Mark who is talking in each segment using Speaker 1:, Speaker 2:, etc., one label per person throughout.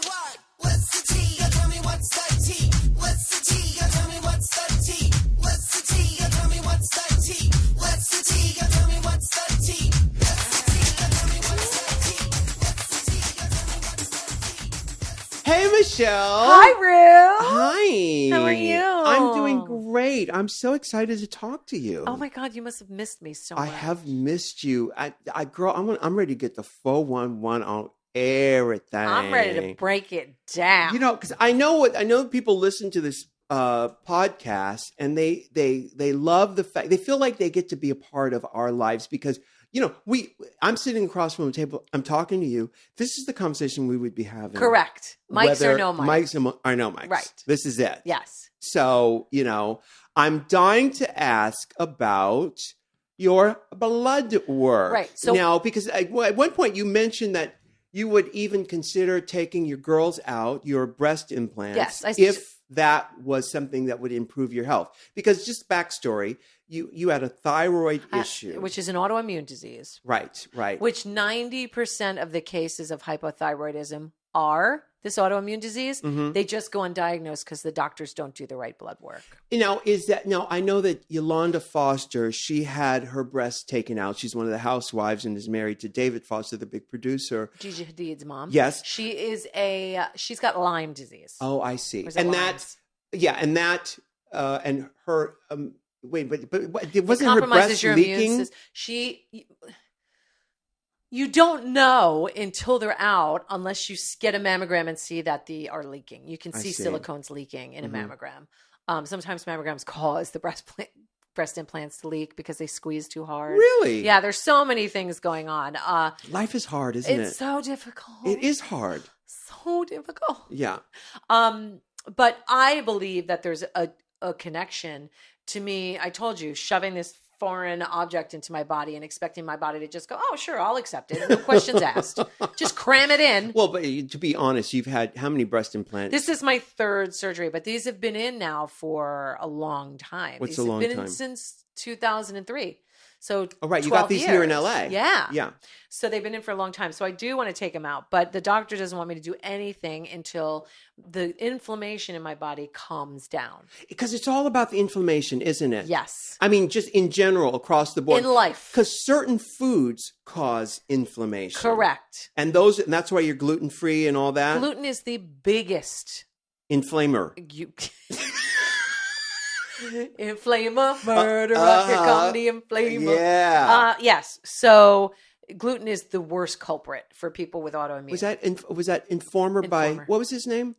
Speaker 1: What? What's the tea? Tell me what's the tea? What's the tea? Tell me what's the tea? What's the tea? Tell me what's the tea? What's the tea? Tell me what's the tea? What's the tea? Tell me what's the tea? What's the tea? Tell me what's the tea?
Speaker 2: Hey, Michelle.
Speaker 3: Hi, Ru.
Speaker 2: Hi.
Speaker 3: How are you?
Speaker 2: I'm doing great. I'm so excited to talk to you.
Speaker 3: Oh my God, you must have missed me so much.
Speaker 2: I have missed you. Girl, I'm ready to get the 411 on everything.
Speaker 3: I'm ready to break it down.
Speaker 2: You know, because I know people listen to this podcast and they love the fact they feel like they get to be a part of our lives because I'm sitting across from the table. I'm talking to you. This is the conversation we would be having.
Speaker 3: Correct. Mics or no mics.
Speaker 2: Mics or no mics.
Speaker 3: Right.
Speaker 2: This is it.
Speaker 3: Yes.
Speaker 2: So, I'm dying to ask about your blood work.
Speaker 3: Right. So
Speaker 2: now, because at one point you mentioned that you would even consider taking your girls out, your breast implants, if that was something that would improve your health. Because just backstory, you had a thyroid issue.
Speaker 3: Which is an autoimmune disease.
Speaker 2: Right.
Speaker 3: Which 90% of the cases of hypothyroidism are this autoimmune disease.
Speaker 2: Mm-hmm.
Speaker 3: They just go undiagnosed because the doctors don't do the right blood work.
Speaker 2: I know that Yolanda Foster, she had her breasts taken out. She's one of the housewives and is married to David Foster, the big producer.
Speaker 3: Gigi Hadid's mom.
Speaker 2: Yes.
Speaker 3: She's got Lyme disease.
Speaker 2: Oh, I see.
Speaker 3: And
Speaker 2: her, wasn't her breast leaking?
Speaker 3: You don't know until they're out unless you get a mammogram and see that they are leaking. You can see silicones leaking in a mammogram. Sometimes mammograms cause the breast implants to leak because they squeeze too hard.
Speaker 2: Really?
Speaker 3: Yeah, there's so many things going on.
Speaker 2: Life is hard, isn't it?
Speaker 3: It's so difficult.
Speaker 2: It is hard.
Speaker 3: So difficult.
Speaker 2: Yeah.
Speaker 3: But I believe that there's a connection. To me, I told you, shoving this foreign object into my body and expecting my body to just go, oh, sure, I'll accept it. No questions asked. Just cram it in.
Speaker 2: Well, but to be honest, you've had how many breast implants?
Speaker 3: This is my third surgery, but these have been in now for a long time.
Speaker 2: What's
Speaker 3: these
Speaker 2: a long
Speaker 3: have been
Speaker 2: time?
Speaker 3: in since 2003. So
Speaker 2: oh, right. You got these here in LA.
Speaker 3: Yeah.
Speaker 2: Yeah.
Speaker 3: So they've been in for a long time. So I do want to take them out, but the doctor doesn't want me to do anything until the inflammation in my body calms down. Because
Speaker 2: it's all about the inflammation, isn't it?
Speaker 3: Yes.
Speaker 2: I mean, just in general, across the board.
Speaker 3: In life.
Speaker 2: Because certain foods cause inflammation.
Speaker 3: Correct.
Speaker 2: And that's why you're gluten-free and all that?
Speaker 3: Gluten is the biggest
Speaker 2: inflamer.
Speaker 3: Inflamer, murderer, here come the inflamer.
Speaker 2: Yeah.
Speaker 3: Yes. So gluten is the worst culprit for people with autoimmune.
Speaker 2: Was that Informer by, what was his name?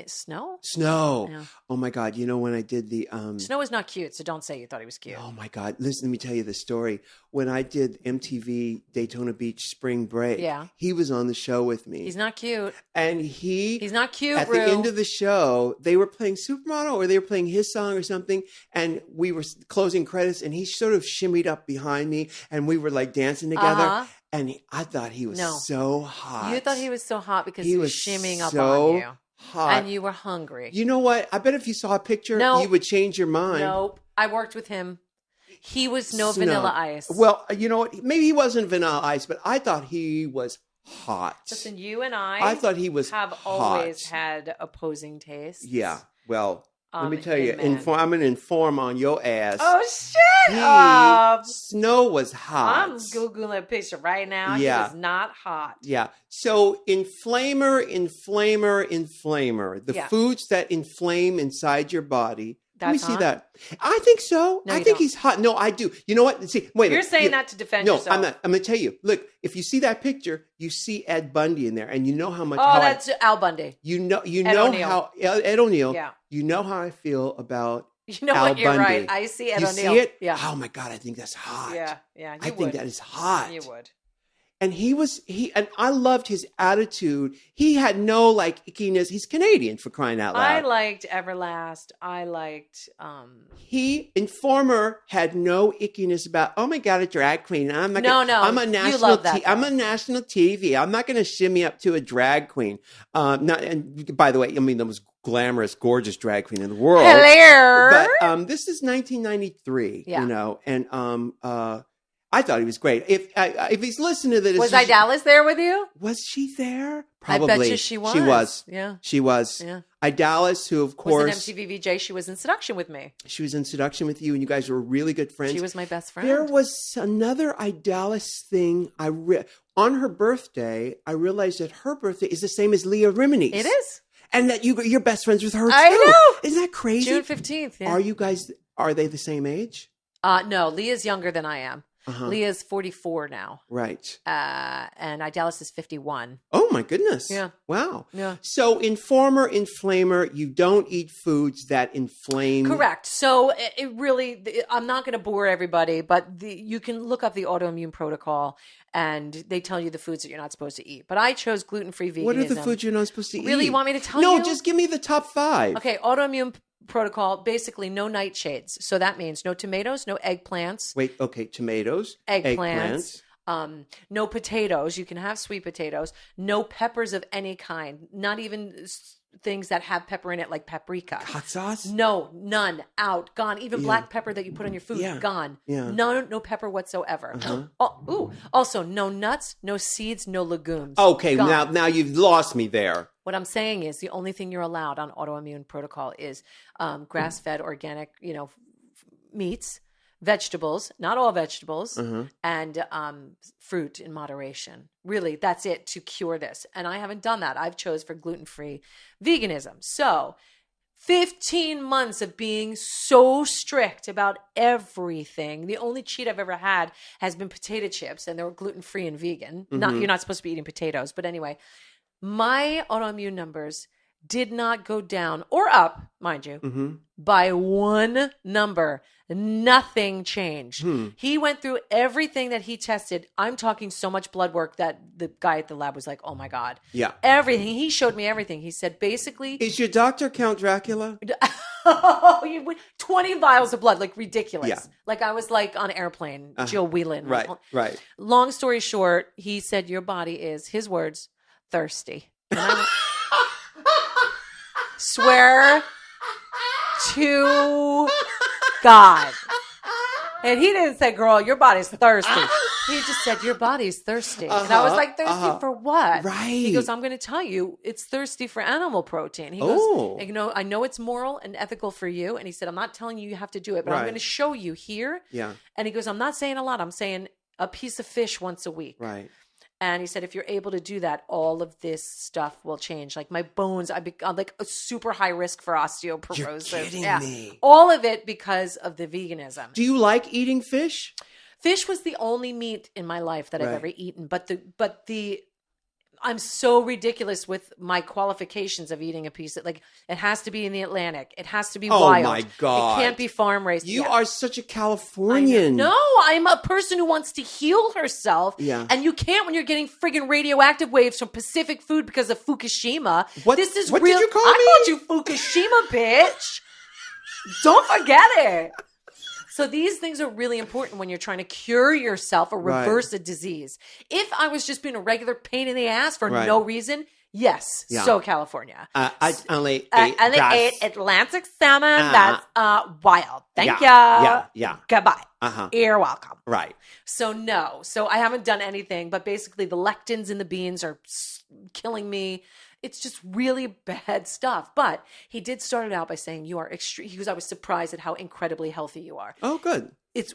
Speaker 3: Snow?
Speaker 2: Snow.
Speaker 3: Yeah.
Speaker 2: Oh my God. When I did the...
Speaker 3: Snow is not cute, so don't say you thought he was cute.
Speaker 2: Oh my God. Listen, let me tell you the story. When I did MTV Daytona Beach Spring Break, he was on the show with me.
Speaker 3: He's not cute.
Speaker 2: And he's
Speaker 3: not cute,
Speaker 2: at the end of the show, they were playing Supermodel or they were playing his song or something. And we were closing credits and he sort of shimmied up behind me and we were like dancing together. And I thought he was so hot.
Speaker 3: You thought he was so hot because he was shimmying up
Speaker 2: so
Speaker 3: on you.
Speaker 2: Hot.
Speaker 3: And you were hungry.
Speaker 2: You know what? I bet if you saw a picture, you would change your mind.
Speaker 3: Nope. I worked with him. He was Vanilla Ice.
Speaker 2: Well, you know what? Maybe he wasn't Vanilla Ice, but I thought he was hot.
Speaker 3: Listen, you and I
Speaker 2: thought he was
Speaker 3: have always had opposing tastes.
Speaker 2: Yeah. Well, let me tell you, I'm going to inform on your ass.
Speaker 3: Oh, shit!
Speaker 2: Snow was hot.
Speaker 3: I'm Googling a picture right now.
Speaker 2: Yeah.
Speaker 3: He was not hot.
Speaker 2: Yeah. So inflamer. The foods that inflame inside your body. Let me see that. I think so.
Speaker 3: No,
Speaker 2: I think he's hot. No, I do. You know what? See, wait.
Speaker 3: You're saying that to defend yourself.
Speaker 2: No, I'm not. I'm going to tell you. Look, if you see that picture, you see Ed Bundy in there, and you know how much.
Speaker 3: Oh, that's Al Bundy.
Speaker 2: You know how Ed O'Neill.
Speaker 3: Yeah.
Speaker 2: You know how I feel about.
Speaker 3: You know
Speaker 2: Al
Speaker 3: what? You're
Speaker 2: Bundy.
Speaker 3: right. I see Ed O'Neill.
Speaker 2: See it?
Speaker 3: Yeah.
Speaker 2: Oh my God, I think that's hot.
Speaker 3: Yeah.
Speaker 2: I think that is hot.
Speaker 3: You would.
Speaker 2: And and I loved his attitude. He had no ickiness. He's Canadian, for crying out loud.
Speaker 3: I liked Everlast. I liked
Speaker 2: Informer had no ickiness about, oh my God, a drag queen. I'm not I'm a national
Speaker 3: you love that,
Speaker 2: I'm a national TV. I'm not gonna shimmy up to a drag queen. And by the way, I mean the most glamorous, gorgeous drag queen in the world.
Speaker 3: Hello.
Speaker 2: But this is 1993, and I thought he was great. If he's listening to this,
Speaker 3: Was Idalis there with you?
Speaker 2: was she there?
Speaker 3: I
Speaker 2: Probably.
Speaker 3: bet you she was.
Speaker 2: She was.
Speaker 3: Yeah.
Speaker 2: She was.
Speaker 3: Yeah.
Speaker 2: Idalis, who of course
Speaker 3: Was an MTV VJ. She was in Seduction with me.
Speaker 2: she was in Seduction with you, and you guys were really good friends.
Speaker 3: She was my best friend.
Speaker 2: There was another Idalis thing. On her birthday, I realized that her birthday is the same as Leah Rimini's.
Speaker 3: It is.
Speaker 2: And that you're best friends with her too.
Speaker 3: I know.
Speaker 2: Isn't that crazy?
Speaker 3: June 15th. Yeah.
Speaker 2: Are they the same age?
Speaker 3: No, Leah's younger than I am.
Speaker 2: Uh-huh.
Speaker 3: Leah's 44 now.
Speaker 2: Right.
Speaker 3: And Idalis is 51.
Speaker 2: Oh my goodness.
Speaker 3: Yeah.
Speaker 2: Wow.
Speaker 3: Yeah.
Speaker 2: So informer, inflamer, you don't eat foods that inflame.
Speaker 3: Correct. So it really, I'm not going to bore everybody, but you can look up the autoimmune protocol and they tell you the foods that you're not supposed to eat. But I chose gluten-free veganism.
Speaker 2: What are the foods you're not supposed to eat?
Speaker 3: Really? You want me to tell
Speaker 2: No,
Speaker 3: you?
Speaker 2: just give me the top 5.
Speaker 3: Okay. Autoimmune protocol, basically no nightshades. So that means no tomatoes, no eggplants.
Speaker 2: Wait, okay, tomatoes,
Speaker 3: Eggplants. No potatoes. You can have sweet potatoes. No peppers of any kind. Not even things that have pepper in it, like paprika.
Speaker 2: hot sauce.
Speaker 3: No, none. Out. Gone. Even
Speaker 2: Yeah.
Speaker 3: black pepper that you put on your food.
Speaker 2: Yeah.
Speaker 3: Gone.
Speaker 2: Yeah.
Speaker 3: No pepper whatsoever.
Speaker 2: Uh-huh.
Speaker 3: Also, no nuts, no seeds, no legumes.
Speaker 2: Okay,
Speaker 3: Gone.
Speaker 2: now you've lost me there.
Speaker 3: What I'm saying is the only thing you're allowed on autoimmune protocol is grass-fed organic, meats, vegetables, not all vegetables, and fruit in moderation. Really, that's it to cure this. And I haven't done that. I've chose for gluten-free veganism. So 15 months of being so strict about everything. The only cheat I've ever had has been potato chips, and they were gluten-free and vegan. You're not supposed to be eating potatoes. But anyway, my autoimmune numbers did not go down or up, mind you, by one number. Nothing changed. He went through everything that he tested. I'm talking so much blood work that the guy at the lab was like, oh my God.
Speaker 2: Yeah.
Speaker 3: Everything. He showed me everything. He said, basically,
Speaker 2: Is your doctor Count Dracula?
Speaker 3: 20 vials of blood, like ridiculous.
Speaker 2: Yeah.
Speaker 3: Like I was like on an airplane, Jill Whelan.
Speaker 2: Right.
Speaker 3: Long story short, he said, your body is, his words, thirsty. And I swear to God. And he didn't say, girl, your body's thirsty. He just said, your body's thirsty. And I was like, thirsty for what?
Speaker 2: Right.
Speaker 3: He goes, I'm going to tell you, it's thirsty for animal protein. He goes, I know it's moral and ethical for you. And he said, I'm not telling you have to do it, but I'm going to show you here.
Speaker 2: Yeah.
Speaker 3: And he goes, I'm not saying a lot. I'm saying a piece of fish once a week.
Speaker 2: Right.
Speaker 3: And he said, if you're able to do that, all of this stuff will change. Like my bones, I'm like a super high risk for osteoporosis.
Speaker 2: You're kidding me.
Speaker 3: All of it because of the veganism.
Speaker 2: Do you like eating fish?
Speaker 3: Fish was the only meat in my life that I've ever eaten. But I'm so ridiculous with my qualifications of eating a piece. Like it has to be in the Atlantic. It has to be wild.
Speaker 2: Oh my God.
Speaker 3: It can't be farm raised.
Speaker 2: You are such a Californian.
Speaker 3: No, I'm a person who wants to heal herself.
Speaker 2: Yeah.
Speaker 3: And you can't when you're getting friggin' radioactive waves from Pacific food because of Fukushima.
Speaker 2: What
Speaker 3: This is
Speaker 2: did
Speaker 3: real.
Speaker 2: you call me?
Speaker 3: I called you Fukushima, bitch. Don't forget it. So these things are really important when you're trying to cure yourself or reverse a disease. If I was just being a regular pain in the ass for no reason, yes, so California.
Speaker 2: I only
Speaker 3: ate Atlantic salmon. That's wild. Thank you.
Speaker 2: Yeah.
Speaker 3: Goodbye.
Speaker 2: Uh-huh.
Speaker 3: You're welcome.
Speaker 2: Right.
Speaker 3: So no. So I haven't done anything, but basically the lectins in the beans are killing me. It's just really bad stuff. But he did start it out by saying you are extreme. He goes, I was surprised at how incredibly healthy you are.
Speaker 2: Oh, good.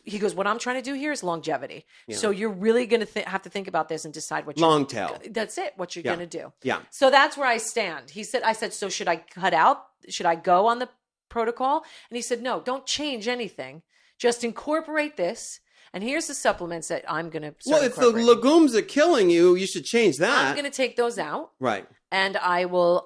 Speaker 3: He goes, what I'm trying to do here is longevity. Yeah. So you're really going to have to think about this and decide what
Speaker 2: long tail.
Speaker 3: That's it. What you're going to do.
Speaker 2: Yeah.
Speaker 3: So that's where I stand. I said, so should I cut out? Should I go on the protocol? And he said, no, don't change anything. Just incorporate this. And here's the supplements that I'm going to start
Speaker 2: if the legumes are killing you, you should change that.
Speaker 3: I'm going to take those out.
Speaker 2: Right.
Speaker 3: And I will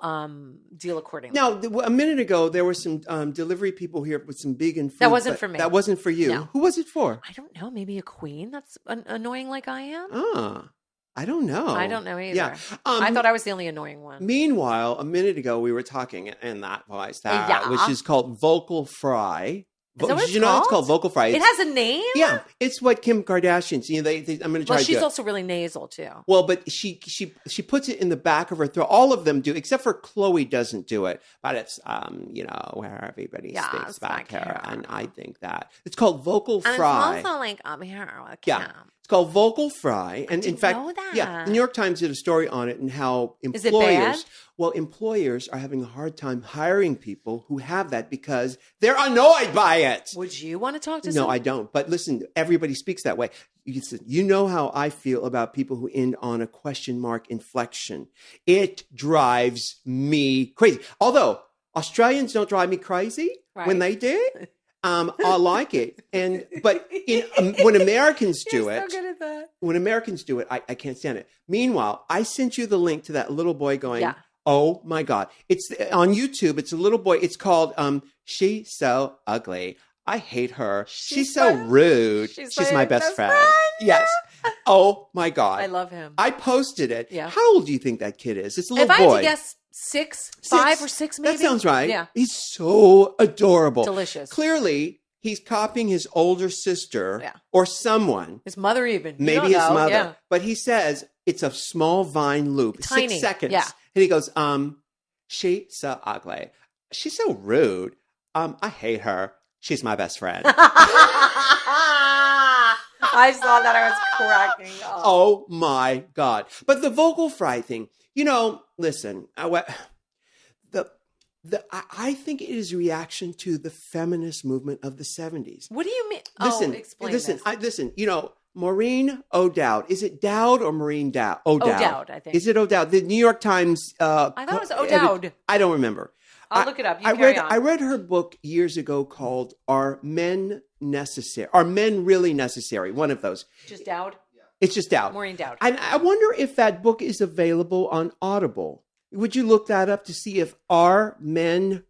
Speaker 3: deal accordingly.
Speaker 2: Now, a minute ago, there were some delivery people here with some vegan food.
Speaker 3: That wasn't for me.
Speaker 2: That wasn't for you.
Speaker 3: No.
Speaker 2: Who was it for?
Speaker 3: I don't know. Maybe a queen that's annoying like I am?
Speaker 2: I don't know.
Speaker 3: I don't know either.
Speaker 2: Yeah.
Speaker 3: I thought I was the only annoying one.
Speaker 2: Meanwhile, a minute ago, we were talking, and which is called Vocal Fry.
Speaker 3: Is that what
Speaker 2: Did
Speaker 3: it's
Speaker 2: you know
Speaker 3: called?
Speaker 2: it's called vocal fry?
Speaker 3: It has a name?
Speaker 2: Yeah, it's what Kim Kardashian's. I'm going to try
Speaker 3: Well,
Speaker 2: to do
Speaker 3: she's
Speaker 2: it.
Speaker 3: also really nasal, too.
Speaker 2: Well, but she puts it in the back of her throat. All of them do, except for Chloe doesn't do it. But it's where everybody speaks back here, and I think that it's called vocal fry.
Speaker 3: It's also like up here with
Speaker 2: Yeah,
Speaker 3: Kim.
Speaker 2: it's called vocal fry, and in
Speaker 3: didn't
Speaker 2: fact,
Speaker 3: know that.
Speaker 2: yeah, the New York Times did a story on it and how
Speaker 3: Is it bad?
Speaker 2: employers are having a hard time hiring people who have that because they're annoyed by it.
Speaker 3: Would you want to talk to
Speaker 2: No,
Speaker 3: someone?
Speaker 2: I don't. But listen, everybody speaks that way. You know how I feel about people who end on a question mark inflection. It drives me crazy. Although Australians don't drive me crazy when they do. I like it. But when Americans do
Speaker 3: You're
Speaker 2: it,
Speaker 3: so good at that.
Speaker 2: when Americans do it, I can't stand it. Meanwhile, I sent you the link to that little boy going,
Speaker 3: Yeah.
Speaker 2: oh my God. It's on YouTube. It's a little boy. It's called She's So Ugly. I hate her. She's so rude.
Speaker 3: She's
Speaker 2: my best friend. Yes. Oh my God.
Speaker 3: I love him.
Speaker 2: I posted it.
Speaker 3: Yeah.
Speaker 2: How old do you think that kid is? It's a little
Speaker 3: If
Speaker 2: boy.
Speaker 3: I had to guess 5 or 6, maybe.
Speaker 2: That sounds right.
Speaker 3: Yeah.
Speaker 2: He's so adorable.
Speaker 3: Delicious.
Speaker 2: Clearly, he's copying his older sister
Speaker 3: Yeah.
Speaker 2: or someone.
Speaker 3: His mother even. You
Speaker 2: Maybe
Speaker 3: don't
Speaker 2: his
Speaker 3: know.
Speaker 2: mother.
Speaker 3: Yeah.
Speaker 2: But he says it's a small vine loop.
Speaker 3: Tiny.
Speaker 2: 6 seconds.
Speaker 3: Yeah.
Speaker 2: And he goes, she's so ugly. She's so rude. I hate her. She's my best friend.
Speaker 3: I saw that. I was cracking up.
Speaker 2: Oh my God. But the vocal fry thing, listen, I think it is a reaction to the feminist movement of the 70s.
Speaker 3: What do you mean? Explain
Speaker 2: Listen,
Speaker 3: this.
Speaker 2: Maureen O'Dowd. Is it Dowd or Maureen Dowd?
Speaker 3: O'Dowd, I think.
Speaker 2: Is it O'Dowd? The New York Times.
Speaker 3: I thought it was O'Dowd.
Speaker 2: I don't remember.
Speaker 3: I'll look it up. You
Speaker 2: I
Speaker 3: carry on.
Speaker 2: I read her book years ago called "Are Men Necessary? Are Men Really Necessary?" One of those.
Speaker 3: Just Dowd?
Speaker 2: It's just Dowd.
Speaker 3: Maureen Dowd.
Speaker 2: And I wonder if that book is available on Audible. Would you look that up to see if Are Men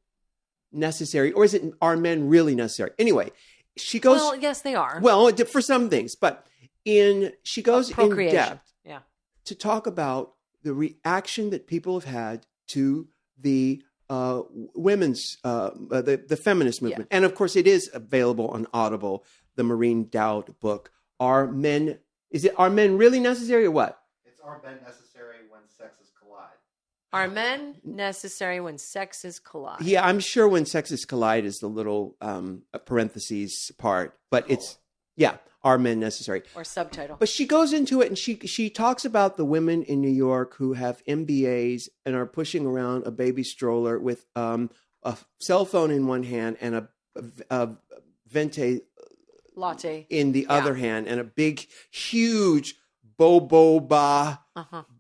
Speaker 2: Necessary, or is it Are Men Really Necessary? Anyway, she goes.
Speaker 3: Well, yes, they are.
Speaker 2: Well, for some things, but she goes in
Speaker 3: Procreation.
Speaker 2: depth
Speaker 3: Yeah.
Speaker 2: to talk about the reaction that people have had to the women's the feminist movement. And of course it is available on Audible, the Maureen Dowd book. Are Men Really Necessary or what?
Speaker 4: It's Are Men Necessary When Sexes Collide.
Speaker 3: Are men necessary when sexes collide?
Speaker 2: Yeah, I'm sure When Sexes Collide is the little parentheses part, but it's Are Men Necessary?
Speaker 3: Or subtitle.
Speaker 2: But she goes into it and she talks about the women in New York who have MBAs and are pushing around a baby stroller with a cell phone in one hand and a venti
Speaker 3: Latte.
Speaker 2: in the other hand and a big, huge boba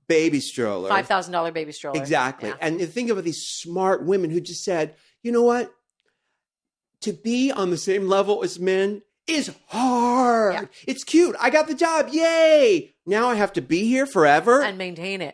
Speaker 2: baby stroller.
Speaker 3: $5,000 baby stroller.
Speaker 2: Exactly.
Speaker 3: Yeah.
Speaker 2: And think about these smart women who just said, you know what? To be on the same level as men is hard.
Speaker 3: Yeah.
Speaker 2: It's cute. I got the job. Yay. Now I have to be here forever
Speaker 3: And maintain it.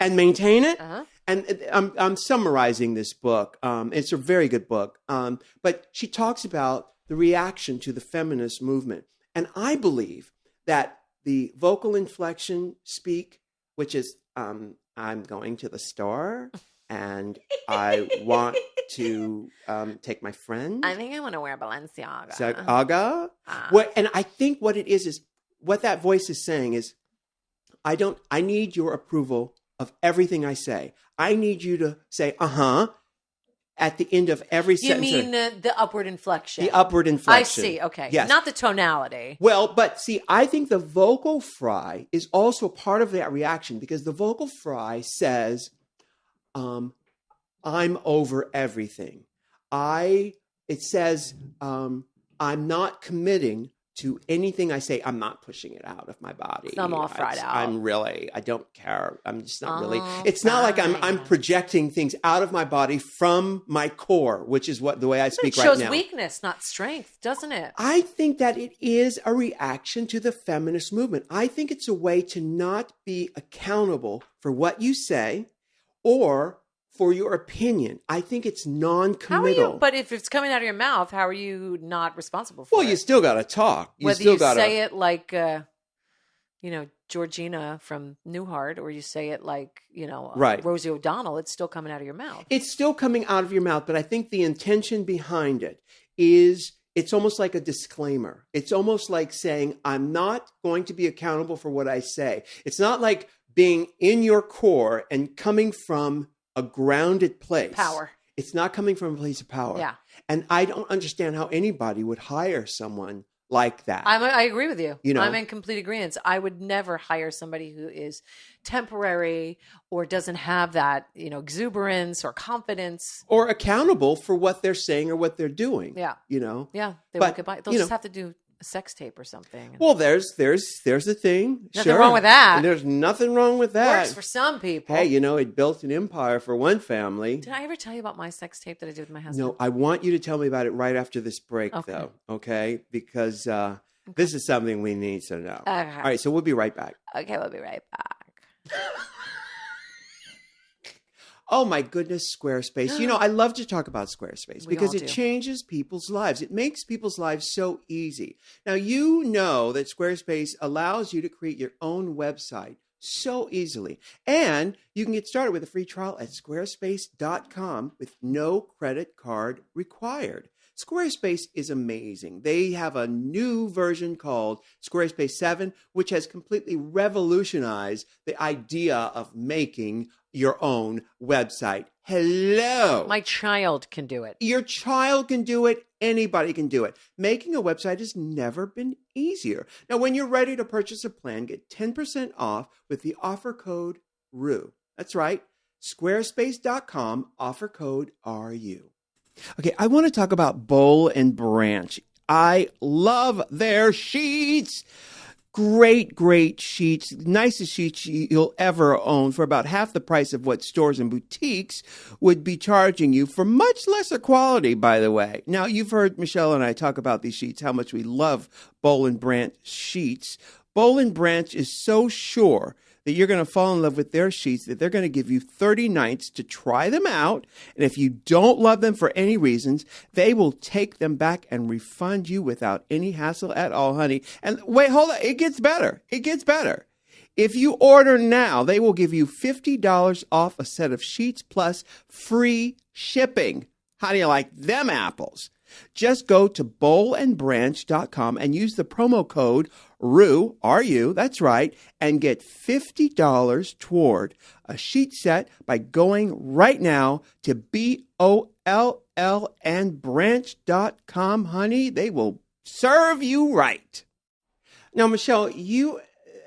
Speaker 2: And I'm summarizing this book. It's a very good book. But she talks about the reaction to the feminist movement. And I believe that the vocal inflection speak, which is, I'm going to the store and I want to take my friend.
Speaker 3: I think I want to wear Balenciaga.
Speaker 2: And I think what it is what that voice is saying is, I need your approval of everything I say. I need you to say, at the end of every
Speaker 3: You
Speaker 2: sentence.
Speaker 3: mean the upward inflection?
Speaker 2: The upward inflection.
Speaker 3: I see. Okay.
Speaker 2: Yes.
Speaker 3: Not the tonality.
Speaker 2: Well, but see, I think the vocal fry is also part of that reaction because the vocal fry says, I'm over everything. It says, I'm not committing to anything I say. I'm not pushing it out of my body.
Speaker 3: Thumb off, right out.
Speaker 2: I don't care. I'm just not really. It's not like I'm projecting things out of my body from my core, which is the way I speak right now.
Speaker 3: It shows weakness, not strength, doesn't it?
Speaker 2: I think that it is a reaction to the feminist movement. I think it's a way to not be accountable for what you say or for your opinion. I think it's non-committal.
Speaker 3: But if it's coming out of your mouth, how are you not responsible for it?
Speaker 2: Well, you still got to talk.
Speaker 3: Whether you say it like, Georgina from Newhart, or you say it like,
Speaker 2: Right.
Speaker 3: Rosie O'Donnell, it's still coming out of your mouth.
Speaker 2: It's still coming out of your mouth, but I think the intention behind it is it's almost like a disclaimer. It's almost like saying, I'm not going to be accountable for what I say. It's not like being in your core and coming from a grounded place.
Speaker 3: Power.
Speaker 2: It's not coming from a place of power.
Speaker 3: Yeah.
Speaker 2: And I don't understand how anybody would hire someone like that.
Speaker 3: I agree with you.
Speaker 2: You know?
Speaker 3: I'm in complete agreement. I would never hire somebody who is temporary or doesn't have that, exuberance or confidence.
Speaker 2: Or accountable for what they're saying or what they're doing.
Speaker 3: Yeah.
Speaker 2: Yeah,
Speaker 3: they
Speaker 2: But,
Speaker 3: won't get by. They'll
Speaker 2: you
Speaker 3: just
Speaker 2: know-
Speaker 3: have to do a sex tape or something.
Speaker 2: Well, there's the thing.
Speaker 3: Nothing wrong with that.
Speaker 2: And there's nothing wrong with that.
Speaker 3: Works for some people.
Speaker 2: Hey, it built an empire for one family.
Speaker 3: Did I ever tell you about my sex tape that I did with my husband?
Speaker 2: No, I want you to tell me about it right after this break,
Speaker 3: Okay.
Speaker 2: though. Okay? Because this is something we need to know.
Speaker 3: Okay.
Speaker 2: All right, so we'll be right back.
Speaker 3: Okay, we'll be right back.
Speaker 2: Oh my goodness, Squarespace. I love to talk about Squarespace
Speaker 3: We
Speaker 2: because
Speaker 3: all
Speaker 2: it
Speaker 3: do.
Speaker 2: changes people's lives. It makes people's lives so easy. Now, you know that Squarespace allows you to create your own website so easily. And you can get started with a free trial at squarespace.com with no credit card required. Squarespace is amazing. They have a new version called Squarespace 7, which has completely revolutionized the idea of making your own website. Hello.
Speaker 3: My child can do it.
Speaker 2: Your child can do it. Anybody can do it. Making a website has never been easier. Now, when you're ready to purchase a plan, get 10% off with the offer code RU. That's right. Squarespace.com, offer code RU. Okay, I want to talk about Bowl and Branch. I love their sheets. Great, great sheets. Nicest sheets you'll ever own for about half the price of what stores and boutiques would be charging you for much lesser quality, by the way. Now, you've heard Michelle and I talk about these sheets, how much we love Bowl and Branch sheets. Bowl and Branch is so sure that you're going to fall in love with their sheets that they're going to give you 30 nights to try them out. And if you don't love them for any reasons, they will take them back and refund you without any hassle at all, honey. And wait, hold on. It gets better. It gets better. If you order now, they will give you $50 off a set of sheets plus free shipping. How do you like them apples? Just go to bowlandbranch.com and use the promo code RU, R-U, that's right, and get $50 toward a sheet set by going right now to BOLL and branch.com, honey. They will serve you right. Now, Michelle, you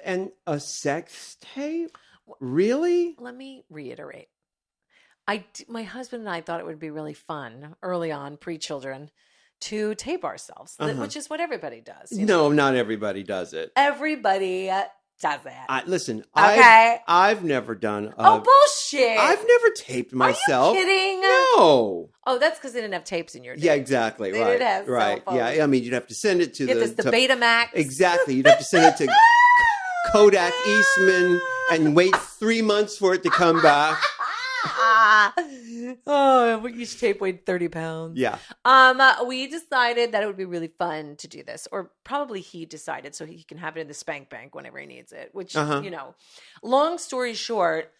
Speaker 2: and a sex tape? Really?
Speaker 3: Let me reiterate. My husband and I thought it would be really fun early on, pre-children, to tape ourselves, which is what everybody does.
Speaker 2: No, not everybody does it.
Speaker 3: Everybody does it.
Speaker 2: Listen,
Speaker 3: Okay.
Speaker 2: I've never done.
Speaker 3: Oh, bullshit.
Speaker 2: I've never taped myself.
Speaker 3: Are you kidding?
Speaker 2: No.
Speaker 3: Oh, that's because they didn't have tapes in your day.
Speaker 2: Yeah, exactly.
Speaker 3: They
Speaker 2: Right.
Speaker 3: didn't have cell
Speaker 2: Right.
Speaker 3: phones.
Speaker 2: Yeah. I mean, you'd have to send it to
Speaker 3: You have
Speaker 2: the
Speaker 3: the Betamax.
Speaker 2: Exactly. You'd have to send it to Kodak Eastman and wait 3 months for it to come back.
Speaker 3: Oh, each tape weighed 30 pounds.
Speaker 2: Yeah.
Speaker 3: We decided that it would be really fun to do this, or probably he decided so he can have it in the spank bank whenever he needs it, which, long story short,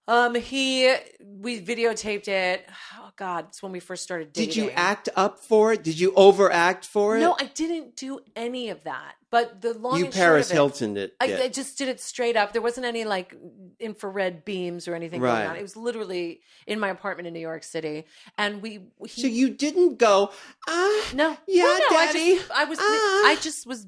Speaker 3: we videotaped it. Oh God, it's when we first started dating.
Speaker 2: Did you act up for it? Did you overact for it?
Speaker 3: No, I didn't do any of that. But the long
Speaker 2: You
Speaker 3: and
Speaker 2: Paris
Speaker 3: short of it,
Speaker 2: Hilton it.
Speaker 3: I just did it straight up. There wasn't any like infrared beams or anything
Speaker 2: Right.
Speaker 3: going on. It was literally in my apartment in New York City, and
Speaker 2: So you didn't go,
Speaker 3: no,
Speaker 2: yeah,
Speaker 3: no,
Speaker 2: Daddy.
Speaker 3: I just was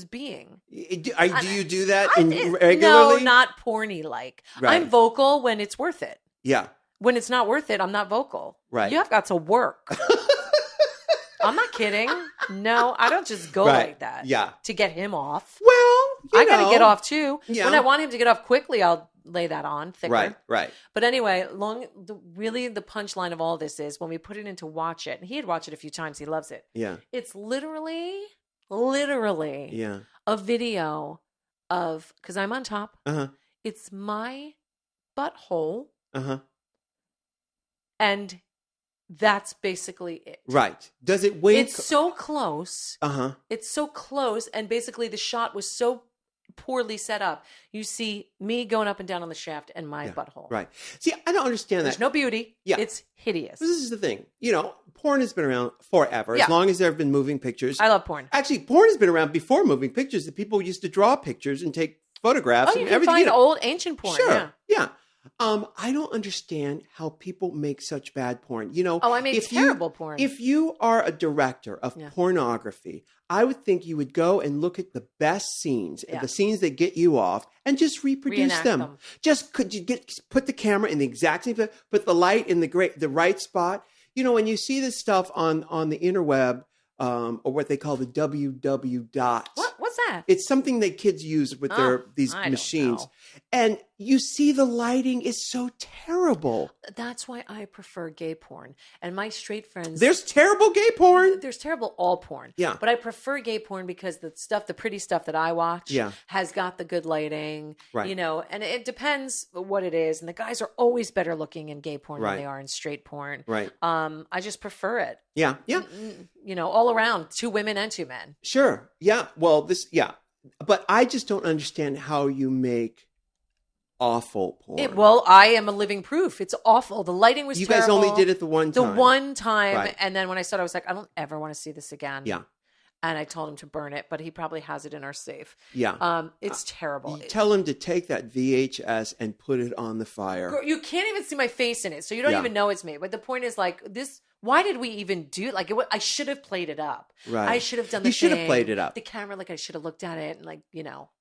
Speaker 3: being.
Speaker 2: Do you do that
Speaker 3: No,
Speaker 2: regularly?
Speaker 3: not porny like.
Speaker 2: Right.
Speaker 3: I'm vocal when it's worth it.
Speaker 2: Yeah.
Speaker 3: When it's not worth it, I'm not vocal.
Speaker 2: Right.
Speaker 3: You have got to work. I'm not kidding. No, I don't just go
Speaker 2: Right.
Speaker 3: like that.
Speaker 2: Yeah.
Speaker 3: To get him off.
Speaker 2: Well,
Speaker 3: I got to get off too.
Speaker 2: Yeah.
Speaker 3: When I want him to get off quickly, I'll lay that on thicker.
Speaker 2: Right.
Speaker 3: But anyway, the punchline of all this is when we put it into Watch It, and he had watched it a few times. He loves it.
Speaker 2: Yeah.
Speaker 3: It's literally
Speaker 2: Yeah.
Speaker 3: a video of, because I'm on top,
Speaker 2: Uh-huh.
Speaker 3: it's my butthole,
Speaker 2: Uh-huh.
Speaker 3: and that's basically it.
Speaker 2: Right. Does it wink?
Speaker 3: It's so close.
Speaker 2: Uh-huh.
Speaker 3: It's so close, and basically the shot was so poorly set up, you see me going up and down on the shaft and my butthole.
Speaker 2: Right. See, I don't understand
Speaker 3: There's
Speaker 2: that.
Speaker 3: no beauty.
Speaker 2: Yeah.
Speaker 3: It's hideous.
Speaker 2: This is the thing. Porn has been around forever,
Speaker 3: Yeah.
Speaker 2: as long as there have been moving pictures.
Speaker 3: I love porn.
Speaker 2: Actually, porn has been around before moving pictures. The people used to draw pictures and take photographs
Speaker 3: Oh, you
Speaker 2: and
Speaker 3: can
Speaker 2: everything.
Speaker 3: find old ancient porn.
Speaker 2: Sure.
Speaker 3: Yeah.
Speaker 2: I don't understand how people make such bad porn.
Speaker 3: I made terrible porn.
Speaker 2: If you are a director of pornography, I would think you would go and look at the best scenes, the scenes that get you off, and just reproduce
Speaker 3: Reenact them.
Speaker 2: Just could you put the camera in the exact same, put the light in the right spot. When you see this stuff on the interweb, or what they call the WW dot.
Speaker 3: What's that?
Speaker 2: It's something that kids use with these
Speaker 3: I don't
Speaker 2: machines.
Speaker 3: know.
Speaker 2: And you see the lighting is so terrible.
Speaker 3: That's why I prefer gay porn. And my straight friends.
Speaker 2: There's terrible gay porn.
Speaker 3: There's terrible all porn.
Speaker 2: Yeah.
Speaker 3: But I prefer gay porn because the pretty stuff that I watch has got the good lighting.
Speaker 2: Right.
Speaker 3: And it depends what it is. And the guys are always better looking in gay porn
Speaker 2: Right.
Speaker 3: than they are in straight porn.
Speaker 2: Right.
Speaker 3: I just prefer it.
Speaker 2: Yeah. Yeah.
Speaker 3: All around, 2 women and 2 men.
Speaker 2: Sure. Yeah. Well, but I just don't understand how you make awful porn.
Speaker 3: I am a living proof. It's awful. The lighting was
Speaker 2: You
Speaker 3: terrible.
Speaker 2: guys only did it the one time.
Speaker 3: The one time.
Speaker 2: Right.
Speaker 3: And then when I saw it, I was like, I don't ever want to see this again.
Speaker 2: Yeah.
Speaker 3: And I told him to burn it, but he probably has it in our safe.
Speaker 2: Yeah.
Speaker 3: It's terrible.
Speaker 2: You tell him to take that VHS and put it on the fire.
Speaker 3: Girl, you can't even see my face in it, so you don't even know it's me. But the point is, like, this. Why did we even do it? Like, I should have played it up.
Speaker 2: Right.
Speaker 3: I should have done the
Speaker 2: You should have
Speaker 3: thing.
Speaker 2: played it up.
Speaker 3: The camera, like, I should have looked at it and, like,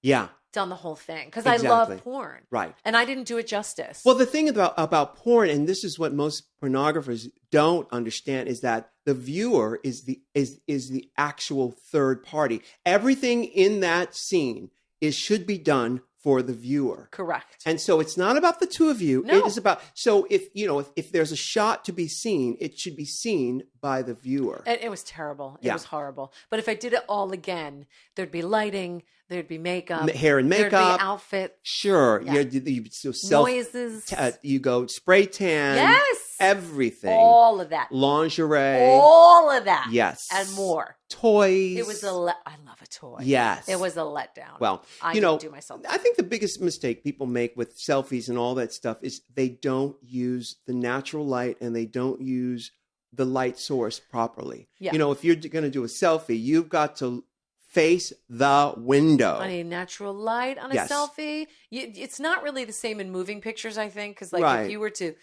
Speaker 2: Yeah.
Speaker 3: done the whole thing. Because
Speaker 2: Exactly.
Speaker 3: I love porn.
Speaker 2: Right.
Speaker 3: And I didn't do it justice.
Speaker 2: Well, the thing about porn, and this is what most pornographers don't understand, is that the viewer is the actual third party. Everything in that scene should be done for the viewer.
Speaker 3: Correct.
Speaker 2: And so it's not about the two of you.
Speaker 3: No.
Speaker 2: It is about, so if there's a shot to be seen, it should be seen by the viewer.
Speaker 3: It was terrible. It
Speaker 2: Yeah.
Speaker 3: was horrible. But if I did it all again, there'd be lighting, there'd be makeup,
Speaker 2: Hair and
Speaker 3: there'd
Speaker 2: makeup.
Speaker 3: be outfit,
Speaker 2: Sure.
Speaker 3: Yeah.
Speaker 2: You
Speaker 3: noises.
Speaker 2: you go spray tan.
Speaker 3: Yes.
Speaker 2: Everything.
Speaker 3: All of that.
Speaker 2: Lingerie.
Speaker 3: All of that.
Speaker 2: Yes.
Speaker 3: And more.
Speaker 2: Toys.
Speaker 3: It was I love a toy.
Speaker 2: Yes.
Speaker 3: It was a letdown.
Speaker 2: Well,
Speaker 3: I didn't do myself.
Speaker 2: I think the biggest mistake people make with selfies and all that stuff is they don't use the natural light and they don't use the light source properly.
Speaker 3: Yeah.
Speaker 2: If you're going to do a selfie, you've got to face the window.
Speaker 3: On a natural light on a
Speaker 2: Yes.
Speaker 3: selfie. It's not really the same in moving pictures, I think, because like
Speaker 2: Right.
Speaker 3: if you were to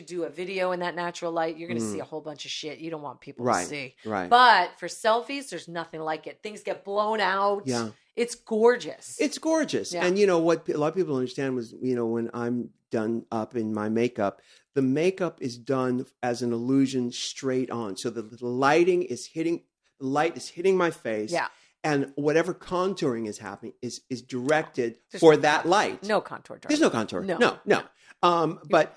Speaker 3: do a video in that natural light, you're going to see a whole bunch of shit you don't want people
Speaker 2: Right.
Speaker 3: to see.
Speaker 2: Right.
Speaker 3: But for selfies, there's nothing like it. Things get blown out.
Speaker 2: Yeah.
Speaker 3: It's gorgeous.
Speaker 2: It's gorgeous.
Speaker 3: Yeah.
Speaker 2: And what a lot of people understand was, when I'm done up in my makeup, the makeup is done as an illusion straight on. So the light is hitting my face.
Speaker 3: Yeah.
Speaker 2: And whatever contouring is happening is directed
Speaker 3: There's
Speaker 2: for
Speaker 3: no
Speaker 2: that light.
Speaker 3: No contour.
Speaker 2: There's no contour.
Speaker 3: No.
Speaker 2: No. But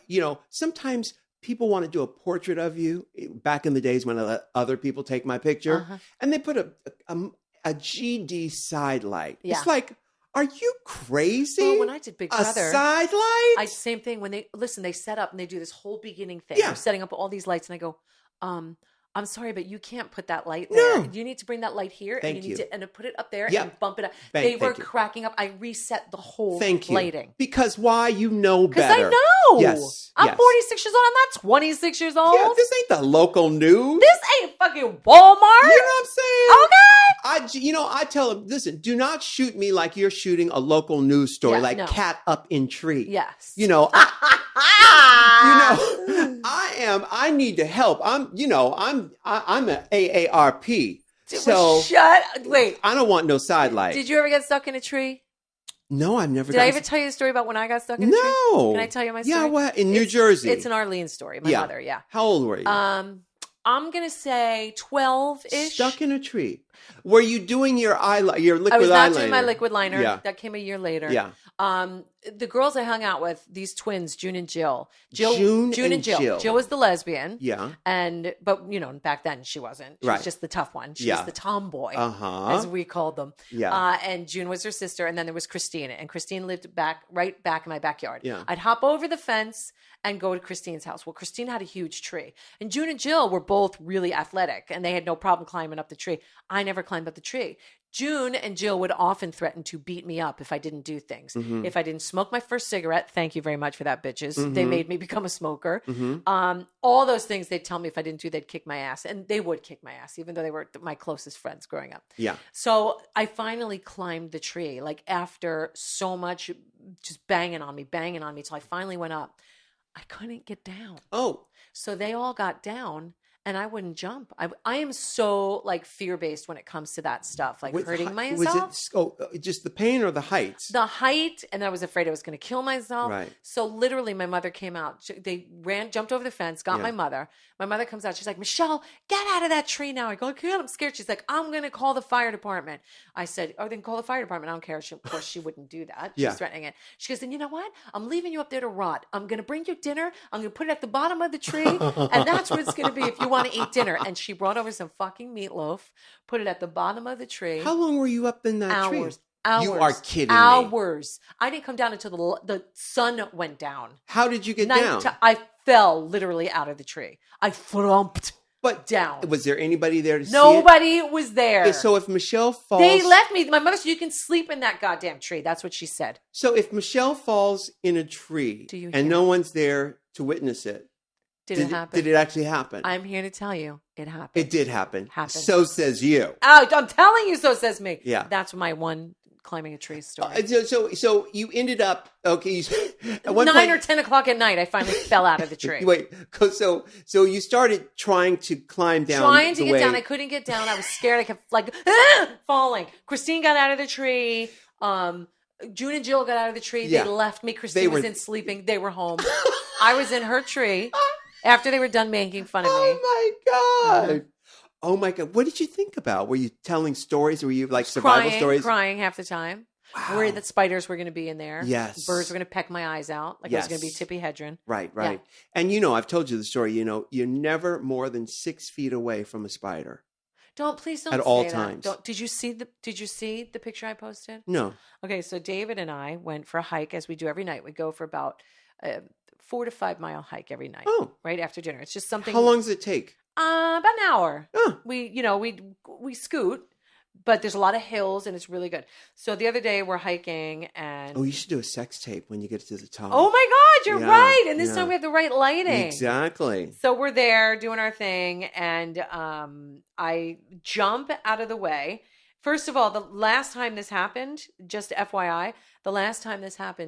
Speaker 2: sometimes people want to do a portrait of you. Back in the days when I let other people take my picture,
Speaker 3: Uh-huh.
Speaker 2: and they put a GD side light.
Speaker 3: Yeah.
Speaker 2: It's like, are you crazy?
Speaker 3: Well, when I did Big
Speaker 2: a
Speaker 3: Brother,
Speaker 2: side light?
Speaker 3: same thing. When they set up and they do this whole beginning thing.
Speaker 2: Yeah.
Speaker 3: They're setting up all these lights, and I go, I'm sorry, but you can't put that light there.
Speaker 2: No.
Speaker 3: You need to bring that light here,
Speaker 2: Thank
Speaker 3: and you
Speaker 2: you.
Speaker 3: need to put it up there
Speaker 2: Yeah.
Speaker 3: and bump it up.
Speaker 2: Thank
Speaker 3: They were
Speaker 2: you.
Speaker 3: cracking up. I reset the whole
Speaker 2: Thank you.
Speaker 3: lighting.
Speaker 2: Because why? You know
Speaker 3: Because
Speaker 2: better.
Speaker 3: I know.
Speaker 2: Yes.
Speaker 3: I'm
Speaker 2: yes.
Speaker 3: 46 years old. I'm not 26 years old.
Speaker 2: Yeah, this ain't the local news.
Speaker 3: This ain't fucking Walmart.
Speaker 2: You know what I'm saying?
Speaker 3: Okay.
Speaker 2: I tell them, listen, do not shoot me like you're shooting a local news story,
Speaker 3: Yeah,
Speaker 2: like
Speaker 3: no.
Speaker 2: cat up in tree.
Speaker 3: Yes.
Speaker 2: I need to help. I'm an AARP. So
Speaker 3: Wait.
Speaker 2: I don't want no side light.
Speaker 3: Did you ever get stuck in a tree?
Speaker 2: No, I've never
Speaker 3: Did I
Speaker 2: gotten-
Speaker 3: ever tell you the story about when I got stuck in a tree?
Speaker 2: No.
Speaker 3: Can I tell you my story?
Speaker 2: Yeah, what? In New Jersey.
Speaker 3: It's an Arlene story. My mother, yeah.
Speaker 2: How old were you?
Speaker 3: I'm gonna say 12-ish.
Speaker 2: Stuck in a tree. Were you doing your your liquid eyeliner?
Speaker 3: I was not doing my liquid liner.
Speaker 2: Yeah.
Speaker 3: That came a year later.
Speaker 2: Yeah.
Speaker 3: The girls I hung out with, these twins, June and Jill.
Speaker 2: June
Speaker 3: and
Speaker 2: and
Speaker 3: Jill.
Speaker 2: Jill.
Speaker 3: Jill was the lesbian.
Speaker 2: Yeah.
Speaker 3: But back then she wasn't. She
Speaker 2: Right.
Speaker 3: was just the tough one. She
Speaker 2: Yeah.
Speaker 3: was the tomboy,
Speaker 2: Uh-huh.
Speaker 3: as we called them.
Speaker 2: Yeah.
Speaker 3: And June was her sister, and then there was Christine, and Christine lived right back in my backyard.
Speaker 2: Yeah.
Speaker 3: I'd hop over the fence and go to Christine's house. Well, Christine had a huge tree, and June and Jill were both really athletic, and they had no problem climbing up the tree. I never climbed up the tree. June and Jill would often threaten to beat me up if I didn't do things.
Speaker 2: Mm-hmm.
Speaker 3: If I didn't smoke my first cigarette, thank you very much for that, bitches. They
Speaker 2: Mhm.
Speaker 3: made me become a smoker.
Speaker 2: Mm-hmm.
Speaker 3: All those things they'd tell me if I didn't do, they'd kick my ass. And they would kick my ass, even though they were my closest friends growing up.
Speaker 2: Yeah.
Speaker 3: So I finally climbed the tree, like after so much just banging on me. So I finally went up. I couldn't get down.
Speaker 2: Oh.
Speaker 3: So they all got down. And I wouldn't jump. I am so like fear-based when it comes to that stuff, like hurting myself.
Speaker 2: Was it just the pain or the heights?
Speaker 3: The height, and I was afraid I was going to kill myself.
Speaker 2: Right.
Speaker 3: So literally, my mother came out. They jumped over the fence, got my mother. My mother comes out. She's like, Michelle, get out of that tree now. I go, I can't. I'm scared. She's like, I'm going to call the fire department. I said, oh, then call the fire department. I don't care. Of course, she wouldn't do that. She's threatening it. She goes, then you know what? I'm leaving you up there to rot. I'm going to bring you dinner. I'm going to put it at the bottom of the tree, and that's where it's going to be if you want to eat dinner. And she brought over some fucking meatloaf, put it at the bottom of the tree.
Speaker 2: How long were you up in that tree?
Speaker 3: Hours.
Speaker 2: You are kidding me.
Speaker 3: Hours. I didn't come down until the sun went down.
Speaker 2: How did you get down?
Speaker 3: I fell literally out of the tree. I thumped down.
Speaker 2: Was there anybody there to see it?
Speaker 3: Nobody was there.
Speaker 2: Okay, so if Michelle falls...
Speaker 3: They left me. My mother said, you can sleep in that goddamn tree. That's what she said.
Speaker 2: So if Michelle falls in a tree and no one's there to witness it,
Speaker 3: did it happen?
Speaker 2: Did it actually happen?
Speaker 3: I'm here to tell you it happened.
Speaker 2: It did happen.
Speaker 3: Happened.
Speaker 2: So says you.
Speaker 3: Oh, I'm telling you, so says me.
Speaker 2: Yeah.
Speaker 3: That's my one climbing a tree story.
Speaker 2: So you ended up, okay. At
Speaker 3: 9 or 10 o'clock at night, I finally fell out of the tree.
Speaker 2: Wait, so you started trying to climb down.
Speaker 3: Trying to get down. I couldn't get down. I was scared. I kept like falling. Christine got out of the tree. June and Jill got out of the tree.
Speaker 2: Yeah.
Speaker 3: They left me. Christine was in sleeping. They were home. I was in her tree after they were done making fun of me.
Speaker 2: Oh my God. Oh my God. What did you think about? Were you telling stories? Were you like survival stories?
Speaker 3: Crying half the time.
Speaker 2: Wow.
Speaker 3: Worried that spiders were going to be in there.
Speaker 2: Yes.
Speaker 3: Birds were going to peck my eyes out. Like I was going to be Tippi Hedren.
Speaker 2: Right.
Speaker 3: Yeah.
Speaker 2: And I've told you the story, you're never more than 6 feet away from a spider.
Speaker 3: Please don't
Speaker 2: at
Speaker 3: say
Speaker 2: all
Speaker 3: that.
Speaker 2: times.
Speaker 3: Did you see the picture I posted?
Speaker 2: No.
Speaker 3: Okay, so David and I went for a hike as we do every night. We go for about 4 to 5 mile hike every night.
Speaker 2: Oh.
Speaker 3: Right after dinner. It's just something.
Speaker 2: How long does it take?
Speaker 3: About an hour.
Speaker 2: Oh.
Speaker 3: We scoot, but there's a lot of hills and it's really good. So the other day we're hiking and
Speaker 2: you should do a sex tape when you get to the top.
Speaker 3: oh my God, you're right. And this time we have the right lighting.
Speaker 2: Exactly.
Speaker 3: So we're there doing our thing and I jump out of the way. First of all, the last time this happened, just FYI,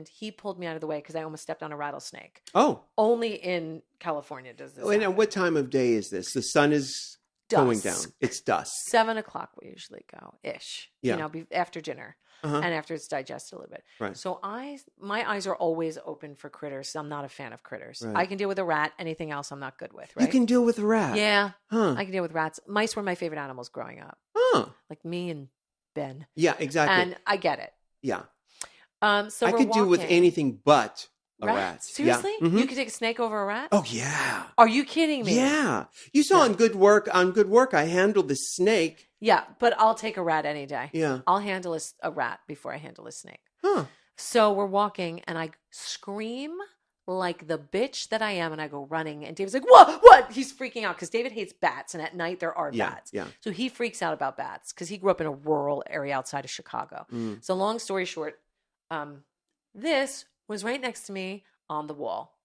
Speaker 3: he pulled me out of the way because I almost stepped on a rattlesnake.
Speaker 2: Oh.
Speaker 3: Only in California does this happen.
Speaker 2: And what time of day is this? The sun is going down. It's dusk.
Speaker 3: 7 o'clock we usually go, ish.
Speaker 2: Yeah.
Speaker 3: After dinner.
Speaker 2: Uh-huh.
Speaker 3: And after it's digested a little bit.
Speaker 2: Right.
Speaker 3: So my eyes are always open for critters. I'm not a fan of critters.
Speaker 2: Right.
Speaker 3: I can deal with a rat. Anything else I'm not good with, right?
Speaker 2: You can deal with a rat?
Speaker 3: Yeah.
Speaker 2: Huh.
Speaker 3: I can deal with rats. Mice were my favorite animals growing up.
Speaker 2: Huh.
Speaker 3: Like me and Ben.
Speaker 2: Yeah, exactly.
Speaker 3: And I get it.
Speaker 2: Yeah.
Speaker 3: So
Speaker 2: I could do with anything but a rat.
Speaker 3: Seriously?
Speaker 2: Yeah. Mm-hmm.
Speaker 3: You could take a snake over a rat?
Speaker 2: Oh, yeah.
Speaker 3: Are you kidding me?
Speaker 2: Yeah. You saw on Good Work, I handled the snake.
Speaker 3: Yeah, but I'll take a rat any day.
Speaker 2: Yeah.
Speaker 3: I'll handle a rat before I handle a snake.
Speaker 2: Huh.
Speaker 3: So we're walking and I scream like the bitch that I am and I go running and David's like, what? He's freaking out because David hates bats and at night there are bats.
Speaker 2: Yeah.
Speaker 3: So he freaks out about bats because he grew up in a rural area outside of Chicago.
Speaker 2: Mm.
Speaker 3: So long story short, this was right next to me on the wall.